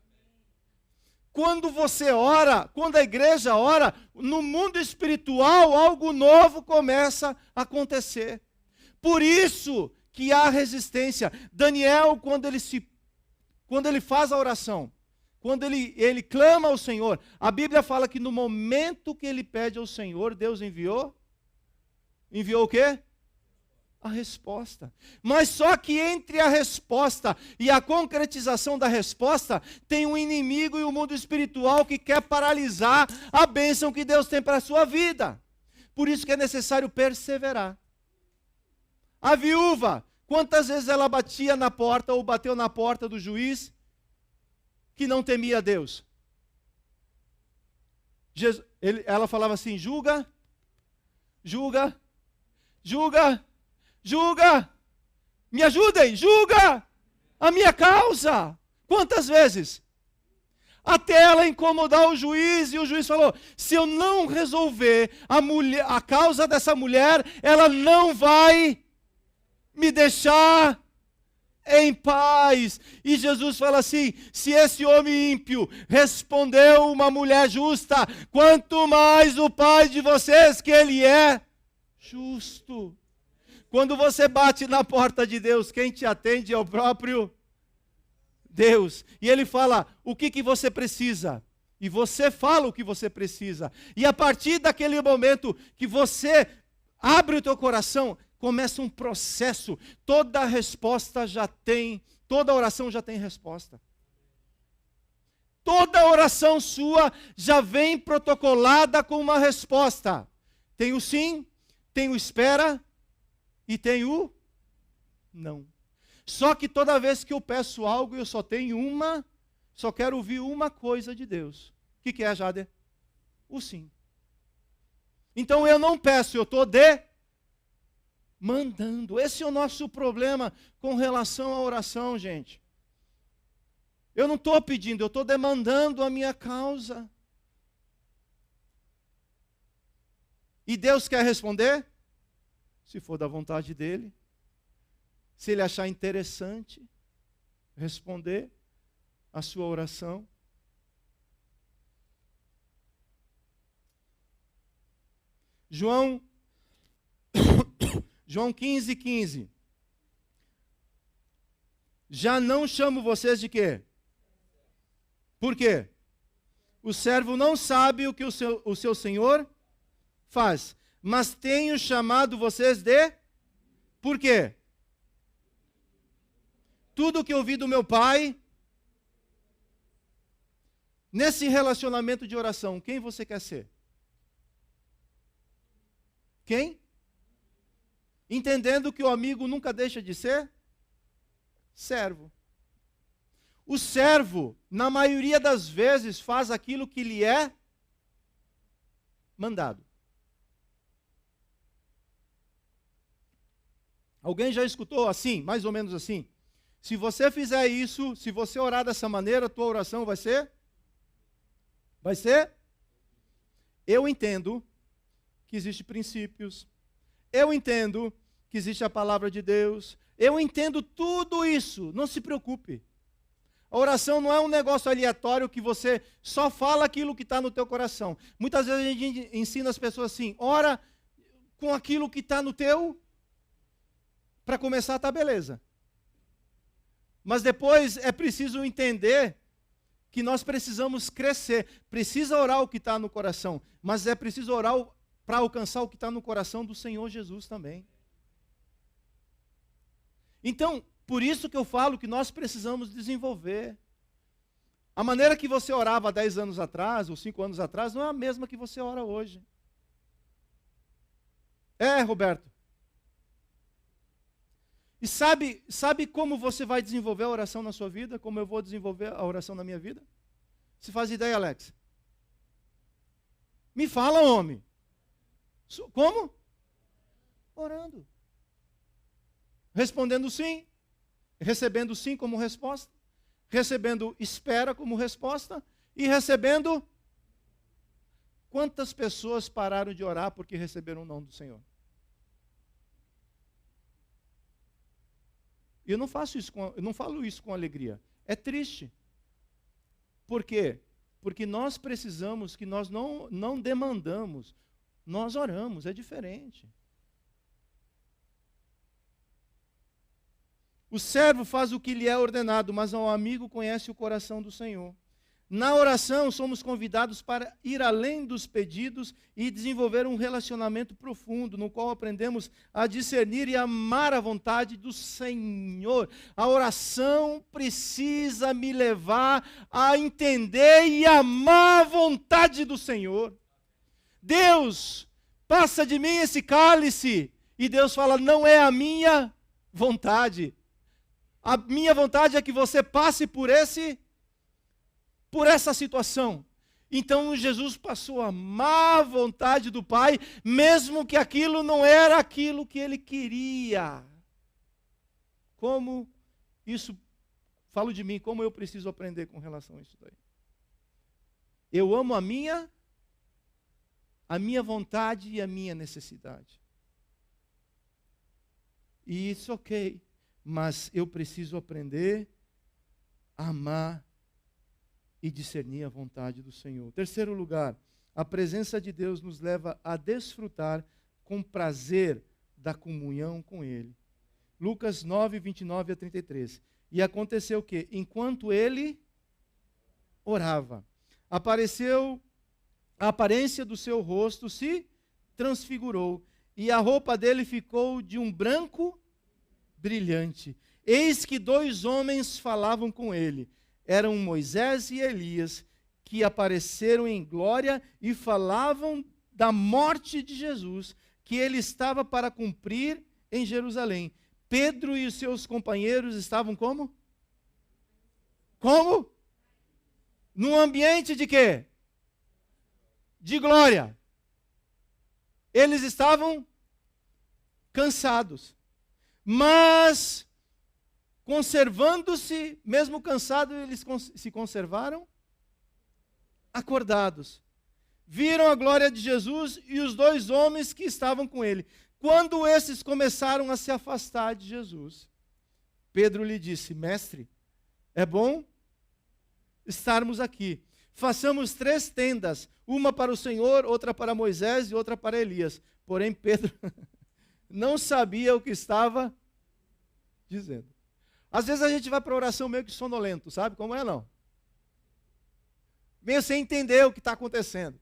Speaker 1: Quando você ora, quando a igreja ora, no mundo espiritual, algo novo começa a acontecer. Por isso que há resistência. Daniel, quando ele faz a oração, quando ele clama ao Senhor, a Bíblia fala que no momento que ele pede ao Senhor, Deus enviou o quê? A resposta. Mas só que entre a resposta e a concretização da resposta, tem um inimigo e o mundo espiritual que quer paralisar a bênção que Deus tem para a sua vida. Por isso que é necessário perseverar. A viúva, quantas vezes ela batia na porta ou bateu na porta do juiz que não temia Deus? Ela falava assim: julga, julga, julga, julga, me ajudem, julga a minha causa. Quantas vezes? Até ela incomodar o juiz, e o juiz falou: se eu não resolver a causa dessa mulher, ela não vai me deixar em paz. E Jesus fala assim: se esse homem ímpio respondeu uma mulher justa, quanto mais o Pai de vocês, que Ele é justo. Quando você bate na porta de Deus, quem te atende é o próprio Deus. E Ele fala o que você precisa. E você fala o que você precisa. E a partir daquele momento que você abre o teu coração, começa um processo. Toda oração já tem resposta. Toda oração sua já vem protocolada com uma resposta. Tem o sim, tem o espera e tem o não. Só que toda vez que eu peço algo, eu só quero ouvir uma coisa de Deus. O que é, Jader? O sim. Então eu não peço, eu estou mandando. Esse é o nosso problema com relação à oração, gente. Eu não estou pedindo, eu estou demandando a minha causa. E Deus quer responder? Se for da vontade dele. Se ele achar interessante responder a sua oração. João 15:15. Já não chamo vocês de quê? Por quê? O servo não sabe o que o seu senhor faz, mas tenho chamado vocês de... Por quê? Tudo o que ouvi do meu Pai. Nesse relacionamento de oração, quem você quer ser? Quem? Entendendo que o amigo nunca deixa de ser servo. O servo, na maioria das vezes, faz aquilo que lhe é mandado. Alguém já escutou assim, mais ou menos assim? Se você fizer isso, se você orar dessa maneira, a tua oração vai ser? Vai ser? Eu entendo que existem princípios. Eu entendo que existe a palavra de Deus. Eu entendo tudo isso. Não se preocupe. A oração não é um negócio aleatório que você só fala aquilo que está no teu coração. Muitas vezes a gente ensina as pessoas assim, ora com aquilo que está no teu, para começar está beleza. Mas depois é preciso entender que nós precisamos crescer. Precisa orar o que está no coração, mas é preciso orar para alcançar o que está no coração do Senhor Jesus também. Então, por isso que eu falo que nós precisamos desenvolver. A maneira que você orava há 10 anos atrás, ou 5 anos atrás, não é a mesma que você ora hoje. É, Roberto. E sabe como você vai desenvolver a oração na sua vida? Como eu vou desenvolver a oração na minha vida? Você faz ideia, Alex? Me fala, homem. Como? Orando. Respondendo sim. Recebendo sim como resposta. Recebendo espera como resposta. E recebendo... Quantas pessoas pararam de orar porque receberam o não do Senhor? E eu não falo isso com alegria. É triste. Por quê? Porque nós precisamos, que nós não demandamos, nós oramos, é diferente. O servo faz o que lhe é ordenado, mas o amigo conhece o coração do Senhor. Na oração, somos convidados para ir além dos pedidos e desenvolver um relacionamento profundo, no qual aprendemos a discernir e amar a vontade do Senhor. A oração precisa me levar a entender e amar a vontade do Senhor. Deus, passa de mim esse cálice. E Deus fala, não é a minha vontade. A minha vontade é que você passe por essa situação. Então Jesus passou a amar a vontade do Pai, mesmo que aquilo não era aquilo que ele queria. Como isso, falo de mim, como eu preciso aprender com relação a isso daí. Eu amo a minha vontade e a minha necessidade. E isso ok, mas eu preciso aprender a amar e discernir a vontade do Senhor. Terceiro lugar, a presença de Deus nos leva a desfrutar com prazer da comunhão com Ele. Lucas 9, 29 a 33. E aconteceu o quê? Enquanto ele orava, a aparência do seu rosto se transfigurou, e a roupa dele ficou de um branco brilhante. Eis que 2 homens falavam com ele. Eram Moisés e Elias, que apareceram em glória e falavam da morte de Jesus, que ele estava para cumprir em Jerusalém. Pedro e os seus companheiros estavam como? Como? Num ambiente de quê? De glória. Eles estavam cansados, mas conservando-se, mesmo cansados, eles se conservaram acordados. Viram a glória de Jesus e os 2 homens que estavam com ele. Quando esses começaram a se afastar de Jesus, Pedro lhe disse, mestre, é bom estarmos aqui. Façamos 3 tendas, uma para o Senhor, outra para Moisés e outra para Elias. Porém, Pedro não sabia o que estava dizendo. Às vezes a gente vai para a oração meio que sonolento, sabe como é não? Meio sem entender o que está acontecendo.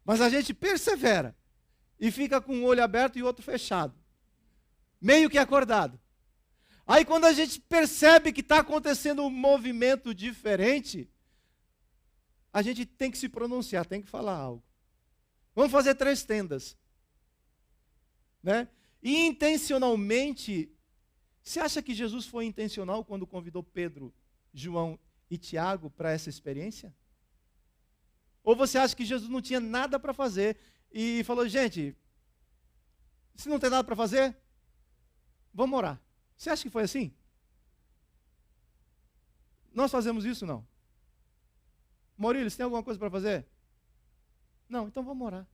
Speaker 1: Mas a gente persevera e fica com um olho aberto e o outro fechado. Meio que acordado. Aí quando a gente percebe que está acontecendo um movimento diferente, a gente tem que se pronunciar, tem que falar algo. Vamos fazer 3 tendas. Né? E intencionalmente, você acha que Jesus foi intencional quando convidou Pedro, João e Tiago para essa experiência? Ou você acha que Jesus não tinha nada para fazer e falou, gente, se não tem nada para fazer, vamos orar. Você acha que foi assim? Nós fazemos isso, não? Maurílio, você tem alguma coisa para fazer? Não, então vamos orar.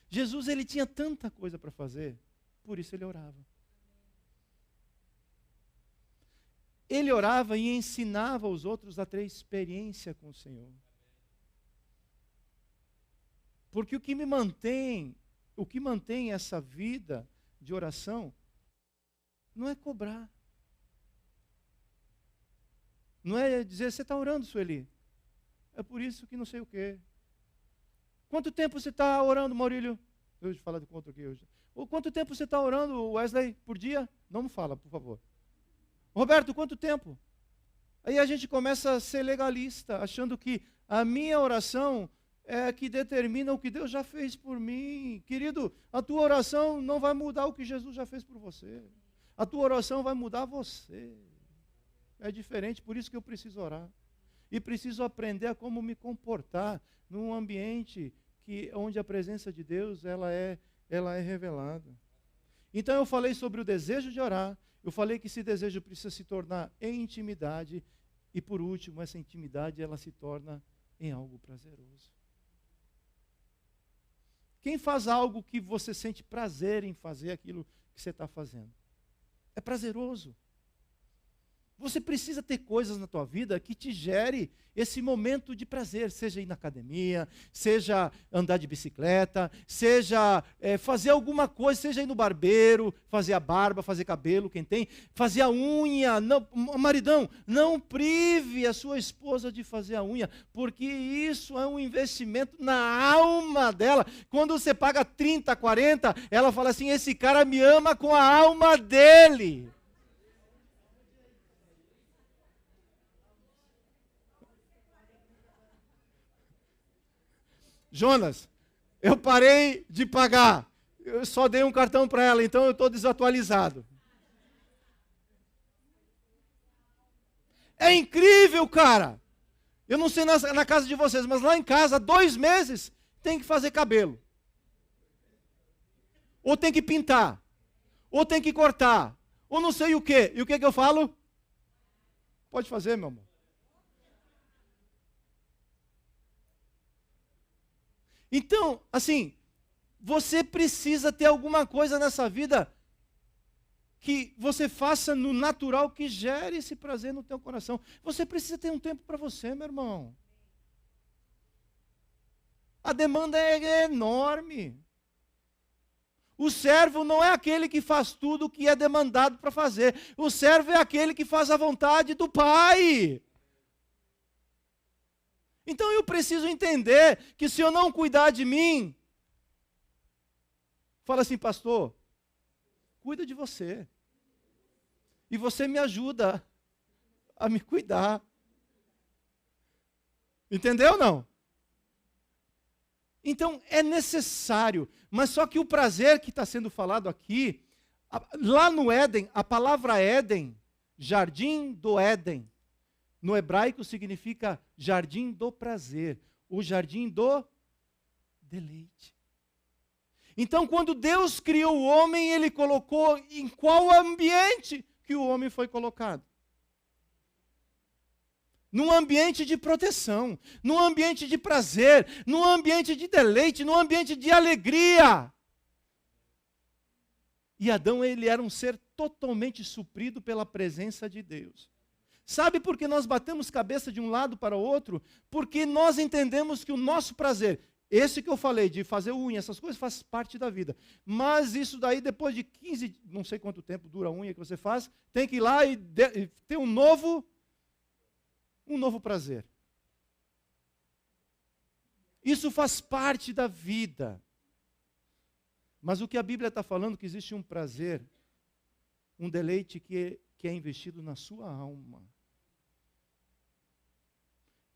Speaker 1: Jesus, ele tinha tanta coisa para fazer, por isso ele orava. Ele orava e ensinava os outros a ter experiência com o Senhor. Porque o que mantém essa vida de oração, não é cobrar. Não é dizer, você está orando, Sueli? É por isso que não sei o quê. Quanto tempo você está orando, Maurílio? Eu vou falar de contra aqui hoje. Ou quanto tempo você está orando, Wesley, por dia? Não me fala, por favor. Roberto, quanto tempo? Aí a gente começa a ser legalista, achando que a minha oração é a que determina o que Deus já fez por mim. Querido, a tua oração não vai mudar o que Jesus já fez por você. A tua oração vai mudar você. É diferente, por isso que eu preciso orar. E preciso aprender a como me comportar num ambiente onde a presença de Deus ela é revelada. Então eu falei sobre o desejo de orar, eu falei que esse desejo precisa se tornar em intimidade, e por último, essa intimidade ela se torna em algo prazeroso. Quem faz algo que você sente prazer em fazer aquilo que você está fazendo? É prazeroso. Você precisa ter coisas na tua vida que te gere esse momento de prazer, seja ir na academia, seja andar de bicicleta, seja fazer alguma coisa, seja ir no barbeiro, fazer a barba, fazer cabelo, quem tem, fazer a unha. Não, maridão, não prive a sua esposa de fazer a unha, porque isso é um investimento na alma dela. Quando você paga 30, 40, ela fala assim, esse cara me ama com a alma dele. Jonas, eu parei de pagar. Eu só dei um cartão para ela, então eu estou desatualizado. É incrível, cara. Eu não sei na casa de vocês, mas lá em casa, 2 meses, tem que fazer cabelo. Ou tem que pintar. Ou tem que cortar. Ou não sei o quê. E o que eu falo? Pode fazer, meu amor. Então, assim, você precisa ter alguma coisa nessa vida que você faça no natural, que gere esse prazer no teu coração. Você precisa ter um tempo para você, meu irmão. A demanda é enorme. O servo não é aquele que faz tudo o que é demandado para fazer. O servo é aquele que faz a vontade do Pai. Então eu preciso entender que se eu não cuidar de mim, fala assim, pastor, cuida de você. E você me ajuda a me cuidar. Entendeu ou não? Então é necessário, mas só que o prazer que está sendo falado aqui, lá no Éden, a palavra Éden, jardim do Éden, no hebraico significa jardim do prazer, o jardim do deleite. Então, quando Deus criou o homem, Ele colocou em qual ambiente que o homem foi colocado? Num ambiente de proteção, num ambiente de prazer, num ambiente de deleite, num ambiente de alegria. E Adão, ele era um ser totalmente suprido pela presença de Deus. Sabe por que nós batemos cabeça de um lado para o outro? Porque nós entendemos que o nosso prazer, esse que eu falei, de fazer unha, essas coisas, faz parte da vida. Mas isso daí, depois de 15, não sei quanto tempo dura a unha que você faz, tem que ir lá e ter um novo prazer. Isso faz parte da vida. Mas o que a Bíblia está falando, que existe um prazer, um deleite que é investido na sua alma.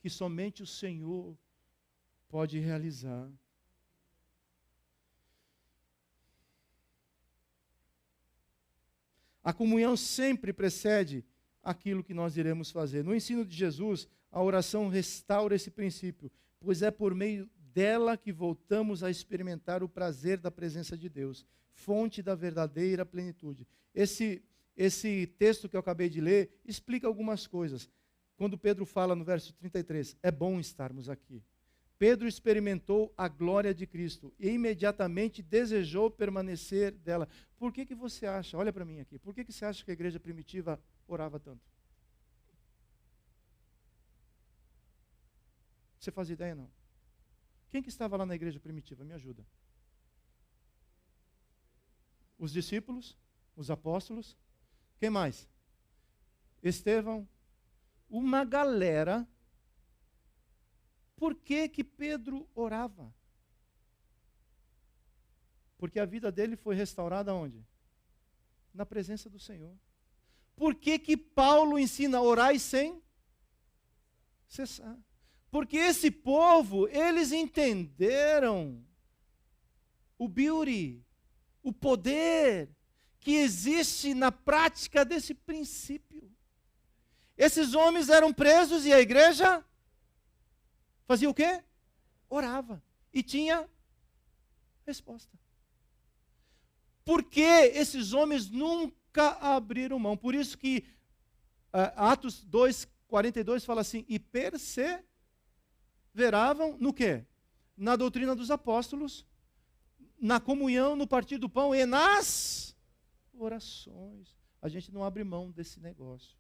Speaker 1: Que somente o Senhor pode realizar. A comunhão sempre precede aquilo que nós iremos fazer. No ensino de Jesus, a oração restaura esse princípio, pois é por meio dela que voltamos a experimentar o prazer da presença de Deus, fonte da verdadeira plenitude. Esse texto que eu acabei de ler explica algumas coisas. Quando Pedro fala no verso 33, é bom estarmos aqui. Pedro experimentou a glória de Cristo e imediatamente desejou permanecer dela. Por que você acha, olha para mim aqui, por que você acha que a igreja primitiva orava tanto? Você faz ideia, não? Quem que estava lá na igreja primitiva? Me ajuda. Os discípulos, os apóstolos, quem mais? Estevão, uma galera. Por que Pedro orava? Porque a vida dele foi restaurada onde? Na presença do Senhor. Por que Paulo ensina a orar sem cessar? Porque esse povo, eles entenderam o beauty, o poder que existe na prática desse princípio. Esses homens eram presos e a igreja fazia o quê? Orava. E tinha resposta. Por que esses homens nunca abriram mão? Por isso que Atos 2:42 fala assim, e perseveravam no quê? Na doutrina dos apóstolos, na comunhão, no partir do pão e nas orações. A gente não abre mão desse negócio.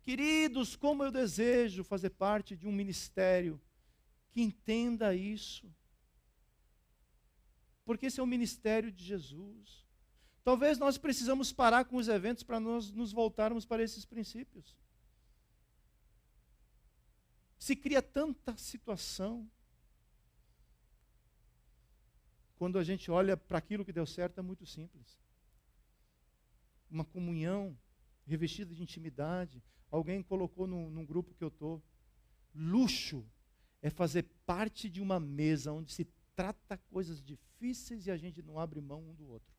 Speaker 1: Queridos, como eu desejo fazer parte de um ministério que entenda isso. Porque esse é o ministério de Jesus. Talvez nós precisamos parar com os eventos para nós nos voltarmos para esses princípios. Se cria tanta situação. Quando a gente olha para aquilo que deu certo, é muito simples. Uma comunhão revestida de intimidade. Alguém colocou num grupo que eu estou. Luxo é fazer parte de uma mesa onde se trata coisas difíceis e a gente não abre mão um do outro.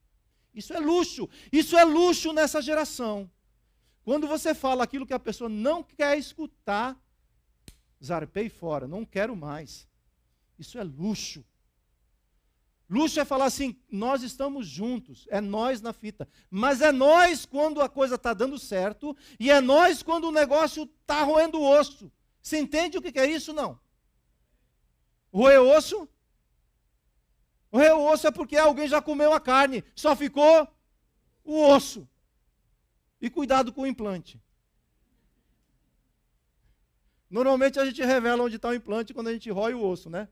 Speaker 1: Isso é luxo nessa geração. Quando você fala aquilo que a pessoa não quer escutar, zarpei fora, não quero mais. Isso é luxo. Luxo é falar assim, nós estamos juntos, é nós na fita. Mas é nós quando a coisa está dando certo e é nós quando o negócio está roendo o osso. Você entende o que é isso? Não. Roer osso? Roer osso é porque alguém já comeu a carne, só ficou o osso. E cuidado com o implante. Normalmente a gente revela onde está o implante quando a gente rói o osso, né?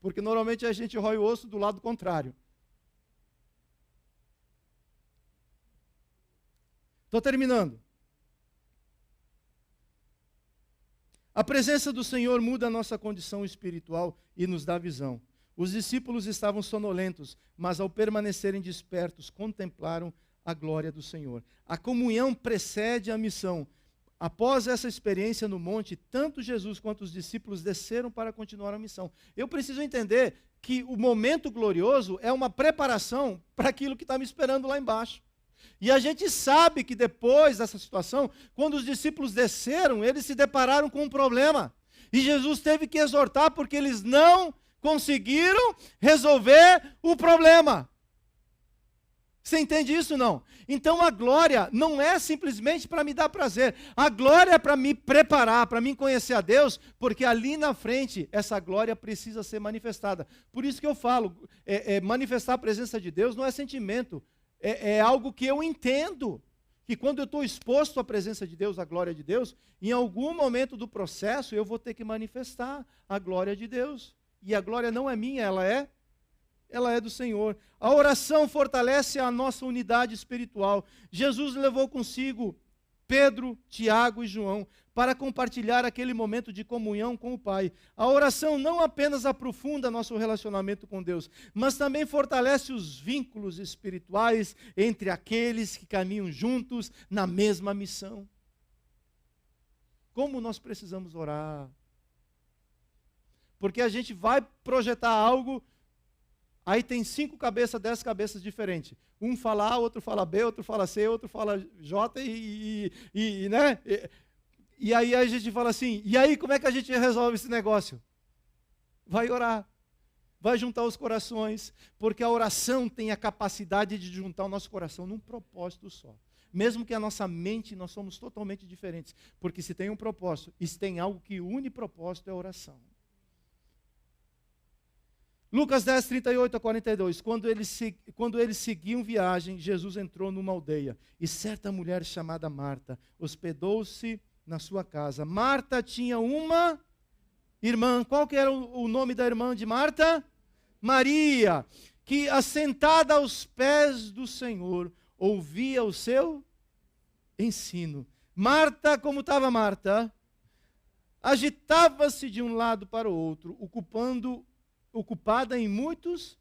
Speaker 1: Porque normalmente a gente rói o osso do lado contrário. Estou terminando. A presença do Senhor muda a nossa condição espiritual e nos dá visão. Os discípulos estavam sonolentos, mas ao permanecerem despertos, contemplaram a glória do Senhor. A comunhão precede a missão. Após essa experiência no monte, tanto Jesus quanto os discípulos desceram para continuar a missão. Eu preciso entender que o momento glorioso é uma preparação para aquilo que está me esperando lá embaixo. E a gente sabe que depois dessa situação, quando os discípulos desceram, eles se depararam com um problema. E Jesus teve que exortar porque eles não conseguiram resolver o problema. Você entende isso? Não? Então a glória não é simplesmente para me dar prazer. A glória é para me preparar, para mim conhecer a Deus, porque ali na frente essa glória precisa ser manifestada. Por isso que eu falo, manifestar a presença de Deus não é sentimento, é algo que eu entendo. Que quando eu estou exposto à presença de Deus, à glória de Deus, em algum momento do processo eu vou ter que manifestar a glória de Deus. E a glória não é minha, ela é do Senhor. A oração fortalece a nossa unidade espiritual. Jesus levou consigo Pedro, Tiago e João para compartilhar aquele momento de comunhão com o Pai. A oração não apenas aprofunda nosso relacionamento com Deus, mas também fortalece os vínculos espirituais entre aqueles que caminham juntos na mesma missão. Como nós precisamos orar? Porque a gente vai projetar algo Aí tem 5 cabeças, 10 cabeças diferentes. Um fala A, outro fala B, outro fala C, outro fala J né? E aí a gente fala assim, e aí como é que a gente resolve esse negócio? Vai orar. Vai juntar os corações, porque a oração tem a capacidade de juntar o nosso coração num propósito só. Mesmo que a nossa mente, nós somos totalmente diferentes. Porque se tem um propósito, e se tem algo que une propósito, é a oração. Lucas 10, 38 a 42. Quando eles seguiam viagem, Jesus entrou numa aldeia. E certa mulher chamada Marta hospedou-se na sua casa. Marta tinha uma irmã. Qual que era o nome da irmã de Marta? Maria, que assentada aos pés do Senhor, ouvia o seu ensino. Marta, como estava Marta? Agitava-se de um lado para o outro, ocupada em muitos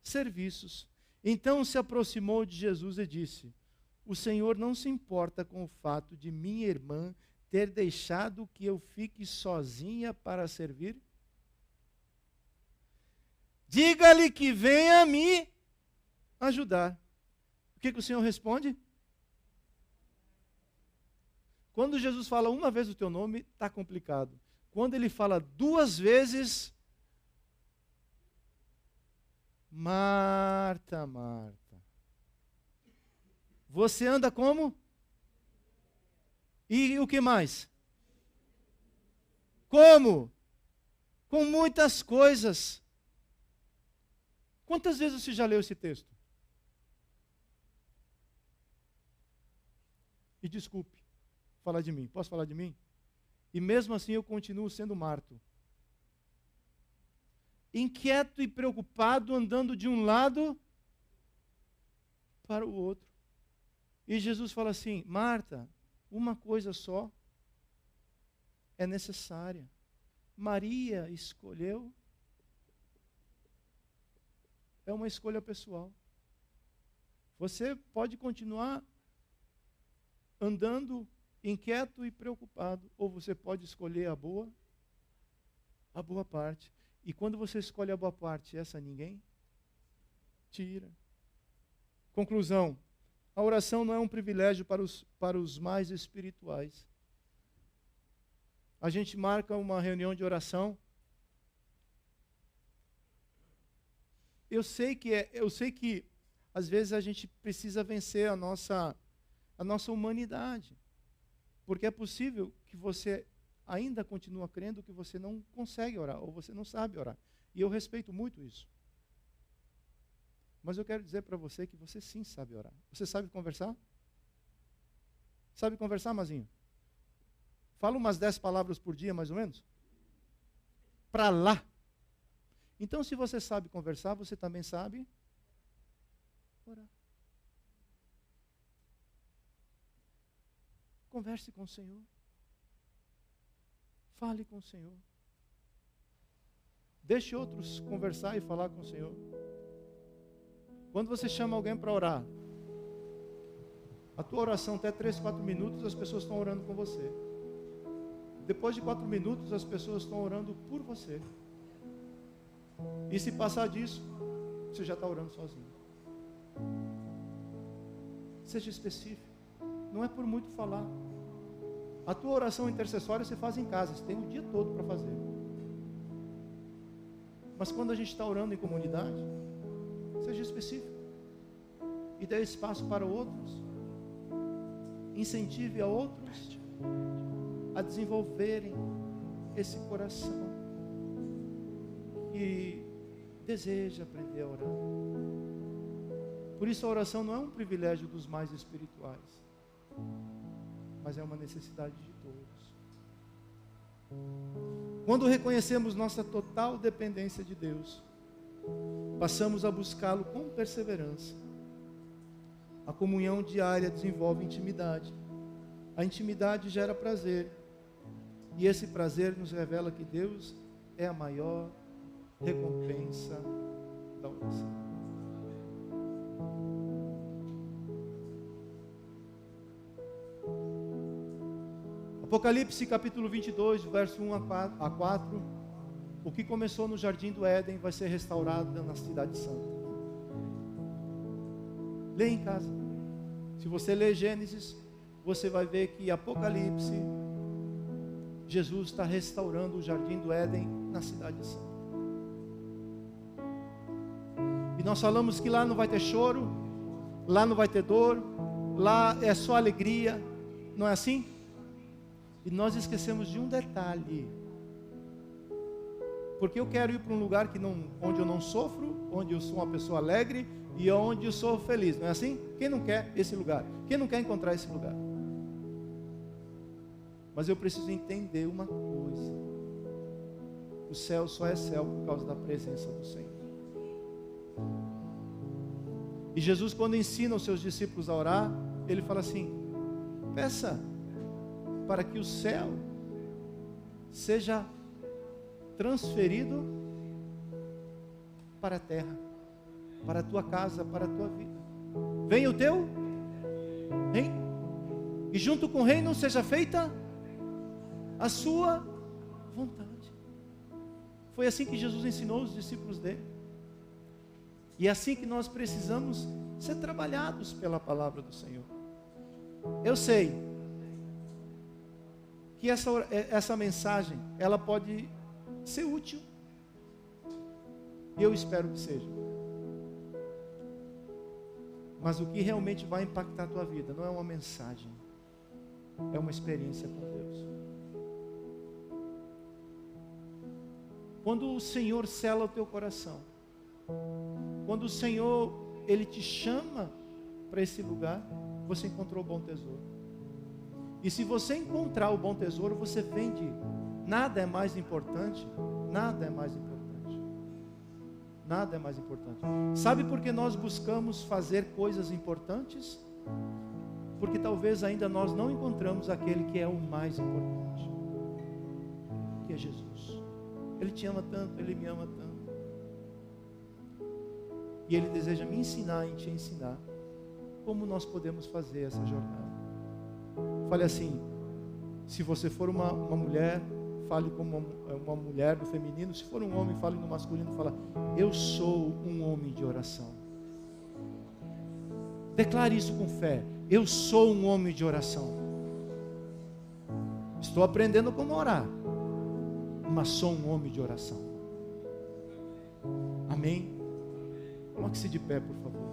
Speaker 1: serviços. Então se aproximou de Jesus e disse: o Senhor não se importa com o fato de minha irmã ter deixado que eu fique sozinha para servir? Diga-lhe que venha me ajudar. O que o Senhor responde? Quando Jesus fala uma vez o teu nome, está complicado. Quando ele fala 2 vezes, Marta, Marta, você anda como? E o que mais? Como? Com muitas coisas. Quantas vezes você já leu esse texto? E desculpe falar de mim. Posso falar de mim? E mesmo assim eu continuo sendo Marto. Inquieto e preocupado, andando de um lado para o outro. E Jesus fala assim: Marta, uma coisa só é necessária. Maria escolheu. É uma escolha pessoal. Você pode continuar andando inquieto e preocupado, ou você pode escolher a boa parte. E quando você escolhe a boa parte, essa ninguém tira. Conclusão: a oração não é um privilégio para os mais espirituais. A gente marca uma reunião de oração. Eu sei que às vezes a gente precisa vencer a nossa humanidade. Porque é possível que você ainda continue crendo que você não consegue orar, ou você não sabe orar. E eu respeito muito isso. Mas eu quero dizer para você que você sim sabe orar. Você sabe conversar? Sabe conversar, Mazinho? Fala umas 10 palavras por dia, mais ou menos? Para lá. Então, se você sabe conversar, você também sabe orar. Converse com o Senhor. Fale com o Senhor. Deixe outros conversar e falar com o Senhor. Quando você chama alguém para orar, a tua oração até 3, 4 minutos, as pessoas estão orando com você. Depois de 4 minutos, as pessoas estão orando por você. E se passar disso, você já está orando sozinho. Seja específico. Não é por muito falar. A tua oração intercessória você faz em casa. Você tem o dia todo para fazer. Mas quando a gente está orando em comunidade, seja específico. E dê espaço para outros. Incentive a outros a desenvolverem esse coração que deseja aprender a orar. Por isso a oração não é um privilégio dos mais espirituais, mas é uma necessidade de todos. Quando reconhecemos nossa total dependência de Deus, passamos a buscá-lo com perseverança. A comunhão diária desenvolve intimidade. A intimidade gera prazer. E esse prazer nos revela que Deus é a maior recompensa da oração. Apocalipse capítulo 22, verso 1 a 4. O que começou no Jardim do Éden vai ser restaurado na Cidade Santa. Lê em casa. Se você ler Gênesis, você vai ver que Apocalipse, Jesus está restaurando o Jardim do Éden na Cidade Santa. E nós falamos que lá não vai ter choro, lá não vai ter dor, lá é só alegria, não é assim? E nós esquecemos de um detalhe. Porque eu quero ir para um lugar onde eu não sofro, onde eu sou uma pessoa alegre e onde eu sou feliz, não é assim? Quem não quer esse lugar? Quem não quer encontrar esse lugar? Mas eu preciso entender uma coisa: o céu só é céu por causa da presença do Senhor. E Jesus, quando ensina os seus discípulos a orar, ele fala assim: peça para que o céu seja transferido para a terra, para a tua casa, para a tua vida. Venha o teu reino, e junto com o reino seja feita a sua vontade. Foi assim que Jesus ensinou os discípulos dele. E é assim que nós precisamos ser trabalhados pela palavra do Senhor. Eu sei que essa mensagem, ela pode ser útil. E eu espero que seja. Mas o que realmente vai impactar a tua vida não é uma mensagem, é uma experiência com Deus. Quando o Senhor sela o teu coração, quando o Senhor, Ele te chama para esse lugar, você encontrou o bom tesouro. E se você encontrar o bom tesouro, você vende. Nada é mais importante, nada é mais importante. Nada é mais importante. Sabe por que nós buscamos fazer coisas importantes? Porque talvez ainda nós não encontramos aquele que é o mais importante, que é Jesus. Ele te ama tanto, Ele me ama tanto. E Ele deseja me ensinar e te ensinar como nós podemos fazer essa jornada. Fale assim: se você for uma mulher, fale como uma mulher no feminino. Se for um homem, fale no masculino. Fala: eu sou um homem de oração. Declare isso com fé: eu sou um homem de oração. Estou aprendendo como orar, mas sou um homem de oração. Amém? Coloque-se de pé, por favor.